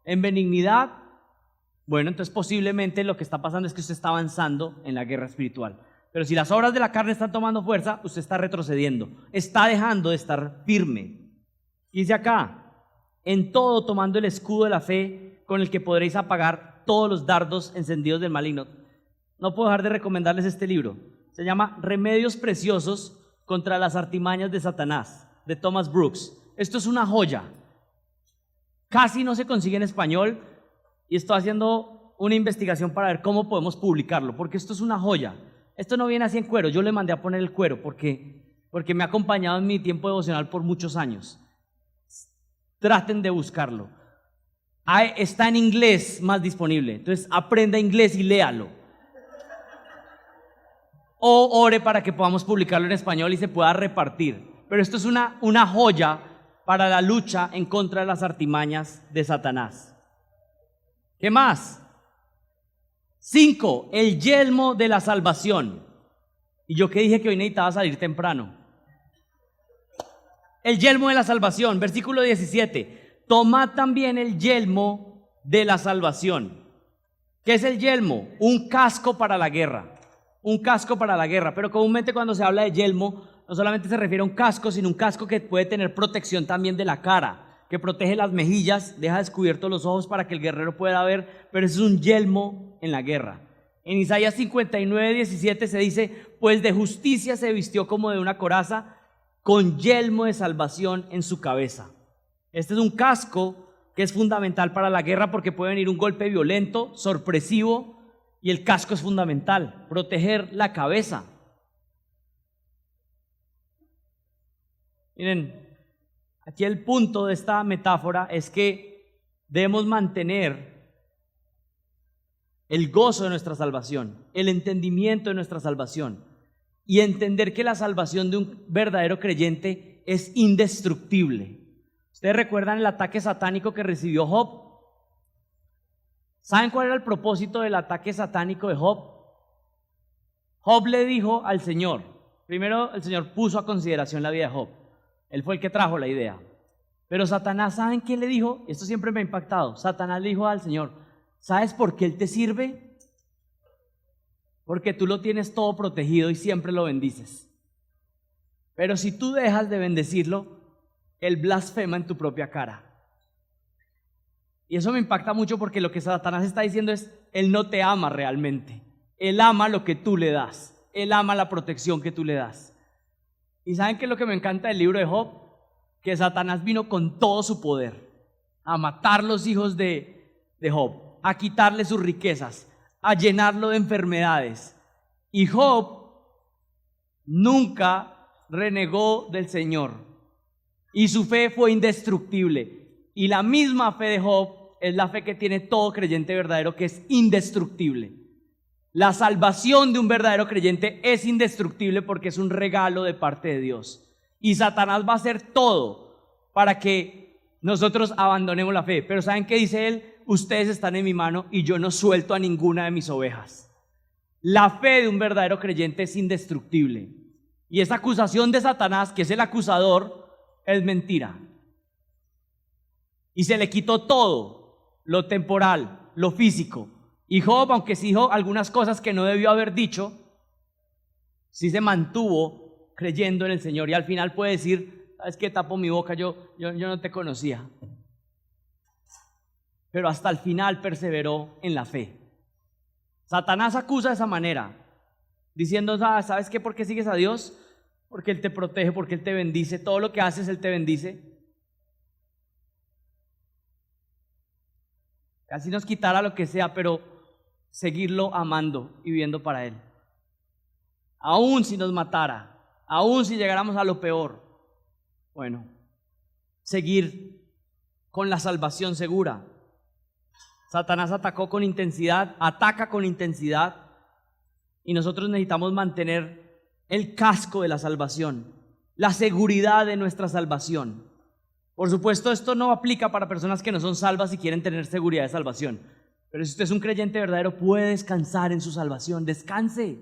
¿En benignidad? Bueno, entonces posiblemente lo que está pasando es que usted está avanzando en la guerra espiritual. Pero si las obras de la carne están tomando fuerza, usted está retrocediendo, está dejando de estar firme. Dice acá: en todo tomando el escudo de la fe, con el que podréis apagar todos los dardos encendidos del maligno. No puedo dejar de recomendarles este libro. Se llama Remedios Preciosos contra las artimañas de Satanás, de Thomas Brooks. Esto es una joya. Casi no se consigue en español, y estoy haciendo una investigación para ver cómo podemos publicarlo, porque esto es una joya. Esto no viene así en cuero. Yo le mandé a poner el cuero porque me ha acompañado en mi tiempo devocional por muchos años. Traten de buscarlo. Está en inglés más disponible, entonces aprenda inglés y léalo. O ore para que podamos publicarlo en español y se pueda repartir. Pero esto es una joya para la lucha en contra de las artimañas de Satanás. ¿Qué más? 5, el yelmo de la salvación. Y yo que dije que hoy necesitaba salir temprano. El yelmo de la salvación, versículo 17. Tomad también el yelmo de la salvación. ¿Qué es el yelmo? Un casco para la guerra. Un casco para la guerra. Pero comúnmente cuando se habla de yelmo, no solamente se refiere a un casco, sino un casco que puede tener protección también de la cara, que protege las mejillas, deja descubiertos los ojos para que el guerrero pueda ver, pero es un yelmo en la guerra. En Isaías 59, 17 se dice, pues de justicia se vistió como de una coraza, con yelmo de salvación en su cabeza. Este es un casco que es fundamental para la guerra porque puede venir un golpe violento, sorpresivo, y el casco es fundamental, proteger la cabeza. Miren, aquí el punto de esta metáfora es que debemos mantener el gozo de nuestra salvación, el entendimiento de nuestra salvación y entender que la salvación de un verdadero creyente es indestructible. ¿Ustedes recuerdan el ataque satánico que recibió Job? ¿Saben cuál era el propósito del ataque satánico de Job? Job le dijo al Señor, primero el Señor puso a consideración la vida de Job, él fue el que trajo la idea, pero Satanás, ¿saben qué le dijo? Esto siempre me ha impactado. Satanás le dijo al Señor, ¿sabes por qué Él te sirve? Porque tú lo tienes todo protegido y siempre lo bendices. Pero si tú dejas de bendecirlo, Él blasfema en tu propia cara. Y eso me impacta mucho porque lo que Satanás está diciendo es, Él no te ama realmente. Él ama lo que tú le das. Él ama la protección que tú le das. ¿Y saben qué es lo que me encanta del libro de Job? Que Satanás vino con todo su poder a matar los hijos de Job, a quitarle sus riquezas, a llenarlo de enfermedades. Y Job nunca renegó del Señor. Y su fe fue indestructible. Y la misma fe de Job es la fe que tiene todo creyente verdadero, que es indestructible. La salvación de un verdadero creyente es indestructible porque es un regalo de parte de Dios. Y Satanás va a hacer todo para que nosotros abandonemos la fe. Pero ¿saben qué dice él? Ustedes están en mi mano y yo no suelto a ninguna de mis ovejas. La fe de un verdadero creyente es indestructible. Y esa acusación de Satanás, que es el acusador, es mentira. Y se le quitó todo, lo temporal, lo físico. Y Job, aunque sí dijo algunas cosas que no debió haber dicho, sí se mantuvo creyendo en el Señor. Y al final puede decir, ¿sabes qué? Tapo mi boca, yo no te conocía. Pero hasta el final perseveró en la fe. Satanás acusa de esa manera, diciendo, ¿sabes qué? ¿Por qué sigues a Dios? Porque Él te protege, porque Él te bendice. Todo lo que haces, Él te bendice. Así nos quitará lo que sea, pero seguirlo amando y viviendo para Él. Aún si nos matara, aún si llegáramos a lo peor, bueno, seguir con la salvación segura. Satanás atacó con intensidad, ataca con intensidad, y nosotros necesitamos mantener el casco de la salvación, la seguridad de nuestra salvación. Por supuesto, esto no aplica para personas que no son salvas y quieren tener seguridad de salvación. Pero si usted es un creyente verdadero, puede descansar en su salvación. Descanse.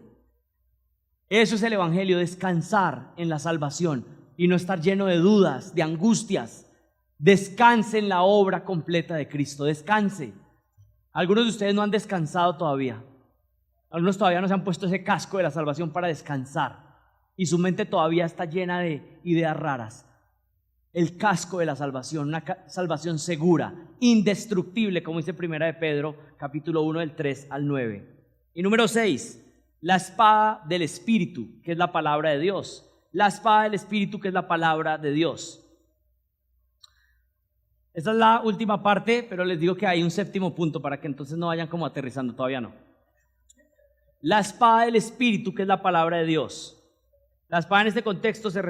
Eso es el evangelio, descansar en la salvación y no estar lleno de dudas, de angustias. Descanse en la obra completa de Cristo. Descanse. Algunos de ustedes no han descansado todavía. Algunos todavía no se han puesto ese casco de la salvación para descansar. Y su mente todavía está llena de ideas raras. El casco de la salvación, una salvación segura, indestructible, como dice Primera de Pedro, capítulo 1, del 3 al 9. Y número 6, la espada del Espíritu, que es la palabra de Dios. La espada del Espíritu, que es la palabra de Dios. Esta es la última parte, pero les digo que hay un séptimo punto para que entonces no vayan como aterrizando, todavía no. La espada del Espíritu, que es la palabra de Dios. La espada en este contexto se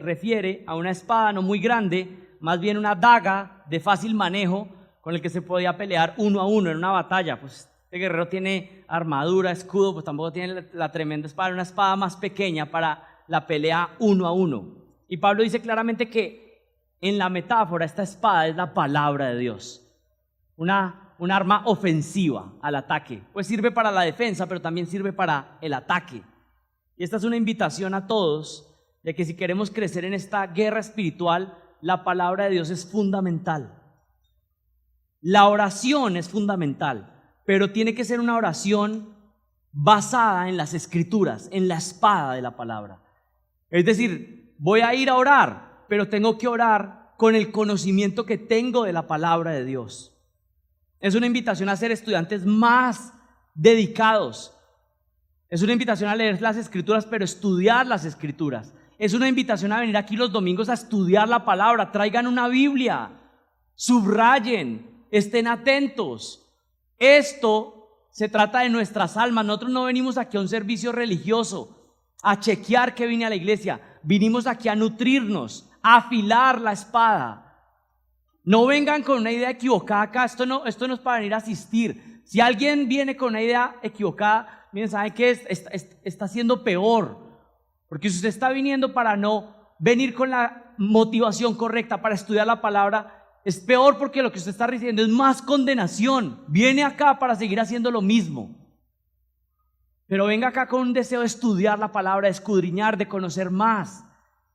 refiere a una espada no muy grande, más bien una daga de fácil manejo con el que se podía pelear uno a uno en una batalla. Pues este guerrero tiene armadura, escudo, pues tampoco tiene la tremenda espada, una espada más pequeña para la pelea uno a uno. Y Pablo dice claramente que en la metáfora esta espada es la palabra de Dios. Una un arma ofensiva al ataque. Pues sirve para la defensa, pero también sirve para el ataque. Y esta es una invitación a todos de que si queremos crecer en esta guerra espiritual, la palabra de Dios es fundamental. La oración es fundamental, pero tiene que ser una oración basada en las Escrituras, en la espada de la palabra. Es decir, voy a ir a orar, pero tengo que orar con el conocimiento que tengo de la palabra de Dios. Es una invitación a ser estudiantes más dedicados. Es una invitación a leer las Escrituras, pero estudiar las Escrituras. Es una invitación a venir aquí los domingos a estudiar la palabra. Traigan una Biblia, subrayen, estén atentos. Esto se trata de nuestras almas. Nosotros no venimos aquí a un servicio religioso, a chequear que vine a la iglesia. Vinimos aquí a nutrirnos, a afilar la espada. No vengan con una idea equivocada acá, esto no es para venir a asistir. Si alguien viene con una idea equivocada, miren, ¿saben qué? Está siendo peor. Porque si usted está viniendo para no venir con la motivación correcta para estudiar la palabra, es peor porque lo que usted está recibiendo es más condenación. Viene acá para seguir haciendo lo mismo. Pero venga acá con un deseo de estudiar la palabra, de escudriñar, de conocer más.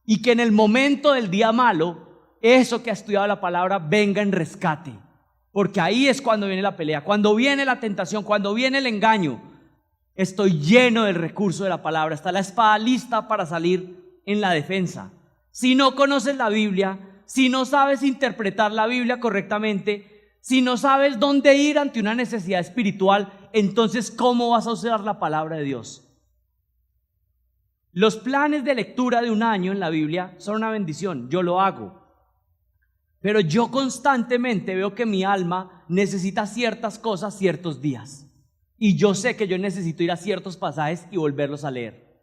Y que en el momento del día malo, eso que ha estudiado la palabra venga en rescate, porque ahí es cuando viene la pelea, cuando viene la tentación, cuando viene el engaño. Estoy lleno del recurso de la palabra, está la espada lista para salir en la defensa. Si no conoces la Biblia, si no sabes interpretar la Biblia correctamente, si no sabes dónde ir ante una necesidad espiritual, entonces ¿cómo vas a usar la palabra de Dios? Los planes de lectura de un año en la Biblia son una bendición, yo lo hago. Pero yo constantemente veo que mi alma necesita ciertas cosas ciertos días. Y yo sé que yo necesito ir a ciertos pasajes y volverlos a leer.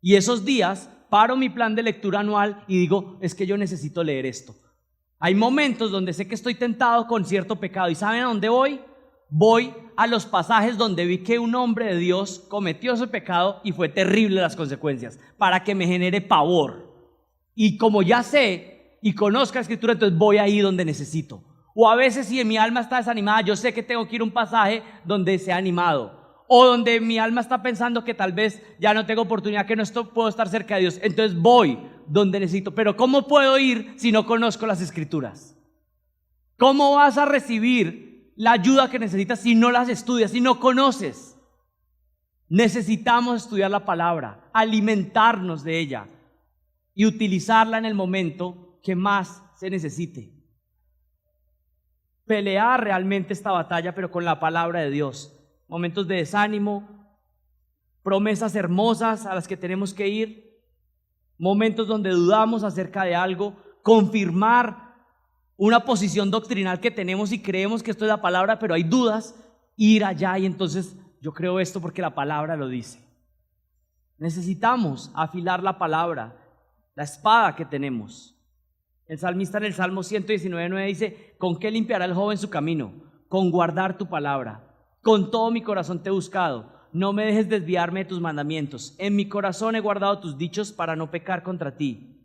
Y esos días paro mi plan de lectura anual y digo, es que yo necesito leer esto. Hay momentos donde sé que estoy tentado con cierto pecado. ¿Y saben a dónde voy? Voy a los pasajes donde vi que un hombre de Dios cometió ese pecado y fue terrible las consecuencias, para que me genere pavor. Y como ya sé y conozco la Escritura, entonces voy ahí donde necesito. O a veces si mi alma está desanimada, yo sé que tengo que ir a un pasaje donde sea animado. O donde mi alma está pensando que tal vez ya no tengo oportunidad, que no puedo estar cerca de Dios. Entonces voy donde necesito. Pero ¿cómo puedo ir si no conozco las Escrituras? ¿Cómo vas a recibir la ayuda que necesitas si no las estudias, si no conoces? Necesitamos estudiar la palabra, alimentarnos de ella y utilizarla en el momento que más se necesite. Pelear realmente esta batalla, pero con la palabra de Dios. Momentos de desánimo, promesas hermosas a las que tenemos que ir, momentos donde dudamos acerca de algo, confirmar una posición doctrinal que tenemos y creemos que esto es la palabra, pero hay dudas, ir allá y entonces yo creo esto porque la palabra lo dice. Necesitamos afilar la palabra, la espada que tenemos. El salmista en el Salmo 119:9 dice, ¿con qué limpiará el joven su camino? Con guardar tu palabra. Con todo mi corazón te he buscado. No me dejes desviarme de tus mandamientos. En mi corazón he guardado tus dichos para no pecar contra ti.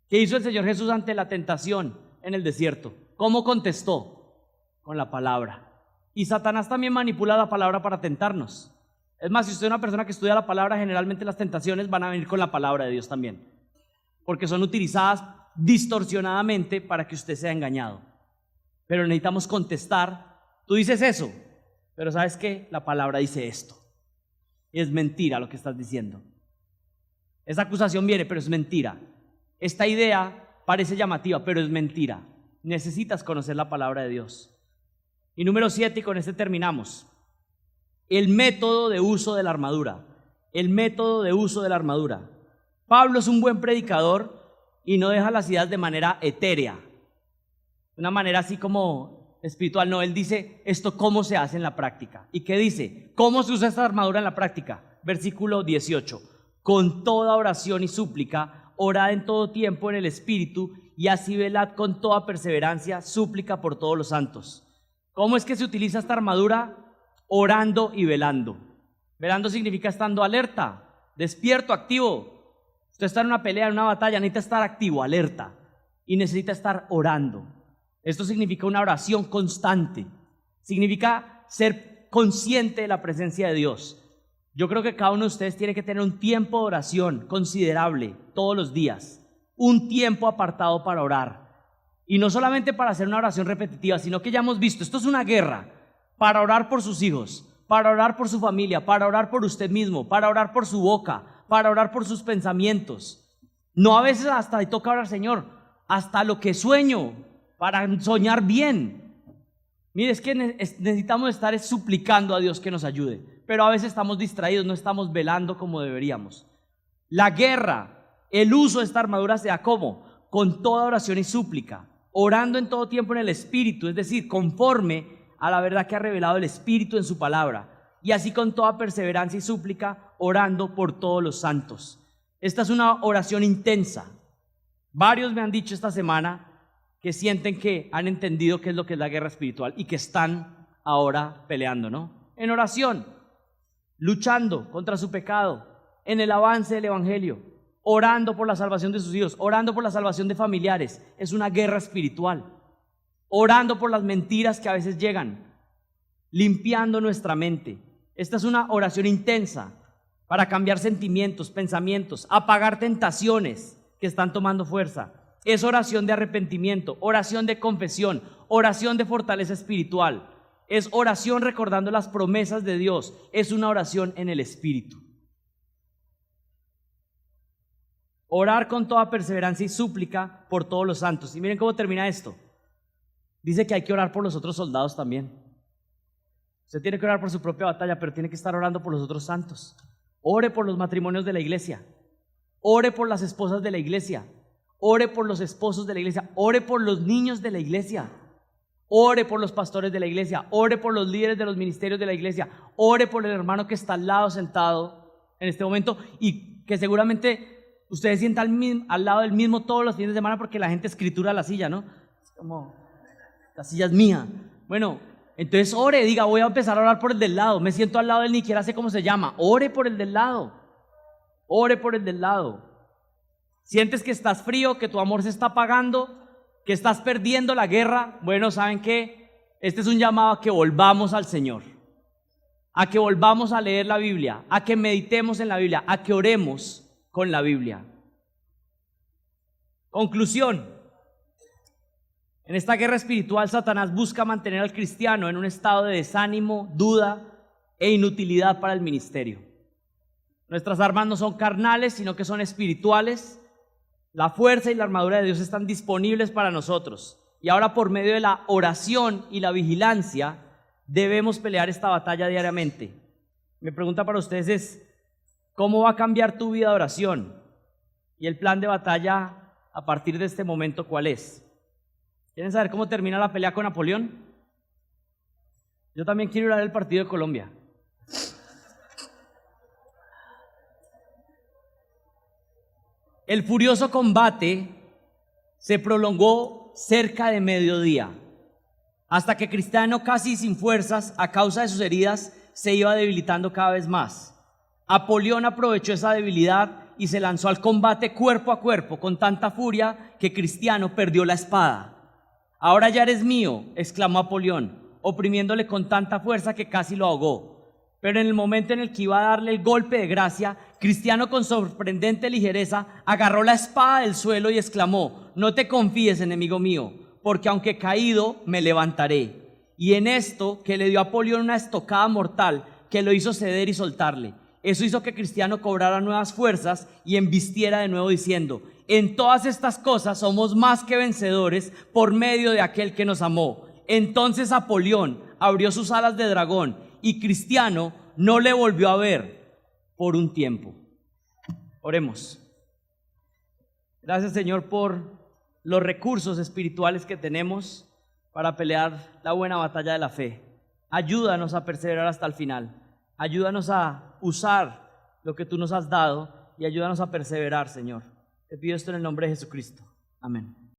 ¿Qué hizo el Señor Jesús ante la tentación en el desierto? ¿Cómo contestó? Con la palabra. Y Satanás también manipula la palabra para tentarnos. Es más, si usted es una persona que estudia la palabra, generalmente las tentaciones van a venir con la palabra de Dios también, porque son utilizadas distorsionadamente para que usted sea engañado. Pero necesitamos contestar. Tú dices eso, pero ¿sabes qué? La palabra dice esto. Es mentira lo que estás diciendo. Esa acusación viene, pero es mentira. Esta idea parece llamativa, pero es mentira. Necesitas conocer la palabra de Dios. Y número 7, y con este terminamos. El método de uso de la armadura. El método de uso de la armadura. Pablo es un buen predicador y no deja las ideas de manera etérea, de una manera así como espiritual. No, él dice esto cómo se hace en la práctica. ¿Y qué dice? ¿Cómo se usa esta armadura en la práctica? Versículo 18. Con toda oración y súplica, orad en todo tiempo en el Espíritu, y así velad con toda perseverancia, súplica por todos los santos. ¿Cómo es que se utiliza esta armadura? Orando y velando. Velando significa estando alerta, despierto, activo. Usted está en una pelea, en una batalla, necesita estar activo, alerta, y necesita estar orando. Esto significa una oración constante. significa ser consciente de la presencia de Dios. Yo creo que cada uno de ustedes tiene que tener un tiempo de oración considerable todos los días, un tiempo apartado para orar. Y no solamente para hacer una oración repetitiva, sino que ya hemos visto, esto es una guerra, para orar por sus hijos, para orar por su familia, para orar por usted mismo, para orar por su boca, para orar por sus pensamientos. No a veces hasta le toca orar, Señor, hasta lo que sueño, para soñar bien. Mire, es que necesitamos estar suplicando a Dios que nos ayude, pero a veces estamos distraídos, no estamos velando como deberíamos. La guerra, el uso de esta armadura se da ¿cómo? Con toda oración y súplica, orando en todo tiempo en el Espíritu, es decir, conforme a la verdad que ha revelado el Espíritu en su palabra, y así con toda perseverancia y súplica, orando por todos los santos. Esta es una oración intensa. Varios me han dicho esta semana que sienten que han entendido qué es lo que es la guerra espiritual y que están ahora peleando, ¿no? En oración, luchando contra su pecado, en el avance del Evangelio, orando por la salvación de sus hijos, orando por la salvación de familiares. Es una guerra espiritual. Orando por las mentiras que a veces llegan, limpiando nuestra mente. Esta es una oración intensa para cambiar sentimientos, pensamientos, apagar tentaciones que están tomando fuerza. Es oración de arrepentimiento, oración de confesión, oración de fortaleza espiritual. Es oración recordando las promesas de Dios. Es una oración en el Espíritu. Orar con toda perseverancia y súplica por todos los santos. Y miren cómo termina esto. Dice que hay que orar por los otros soldados también. Usted tiene que orar por su propia batalla, pero tiene que estar orando por los otros santos. Ore por los matrimonios de la iglesia. Ore por las esposas de la iglesia. Ore por los esposos de la iglesia. Ore por los niños de la iglesia. Ore por los pastores de la iglesia. Ore por los líderes de los ministerios de la iglesia. Ore por el hermano que está al lado sentado en este momento y que seguramente ustedes sientan al lado del mismo todos los fines de semana porque la gente escritura la silla, ¿no? Es como, la silla es mía. Bueno, entonces ore, diga, voy a empezar a orar por el del lado. Me siento al lado de él, ni siquiera sé cómo se llama. Ore por el del lado. Ore por el del lado. ¿Sientes que estás frío, que tu amor se está apagando, que estás perdiendo la guerra? Bueno, ¿saben qué? Este es un llamado a que volvamos al Señor, a que volvamos a leer la Biblia, a que meditemos en la Biblia, a que oremos con la Biblia. Conclusión. En esta guerra espiritual, Satanás busca mantener al cristiano en un estado de desánimo, duda e inutilidad para el ministerio. Nuestras armas no son carnales, sino que son espirituales. La fuerza y la armadura de Dios están disponibles para nosotros. Y ahora, por medio de la oración y la vigilancia, debemos pelear esta batalla diariamente. Mi pregunta para ustedes es, ¿cómo va a cambiar tu vida de oración? Y el plan de batalla a partir de este momento, ¿cuál es? ¿Quieren saber cómo termina la pelea con Napoleón? Yo también quiero ir a ver el partido de Colombia. El furioso combate se prolongó cerca de mediodía, hasta que Cristiano, casi sin fuerzas a causa de sus heridas, se iba debilitando cada vez más. Apolión aprovechó esa debilidad y se lanzó al combate cuerpo a cuerpo con tanta furia que Cristiano perdió la espada. «Ahora ya eres mío», exclamó Apolión, oprimiéndole con tanta fuerza que casi lo ahogó. Pero en el momento en el que iba a darle el golpe de gracia, Cristiano, con sorprendente ligereza, agarró la espada del suelo y exclamó: «No te confíes, enemigo mío, porque aunque caído, me levantaré». Y en esto, que le dio a Apolión una estocada mortal que lo hizo ceder y soltarle. Eso hizo que Cristiano cobrara nuevas fuerzas y embistiera de nuevo diciendo: «En todas estas cosas somos más que vencedores por medio de aquel que nos amó». Entonces Apolión abrió sus alas de dragón y Cristiano no le volvió a ver por un tiempo. Oremos. Gracias, Señor, por los recursos espirituales que tenemos para pelear la buena batalla de la fe. Ayúdanos a perseverar hasta el final. Ayúdanos a usar lo que tú nos has dado y ayúdanos a perseverar, Señor. Te pido esto en el nombre de Jesucristo. Amén.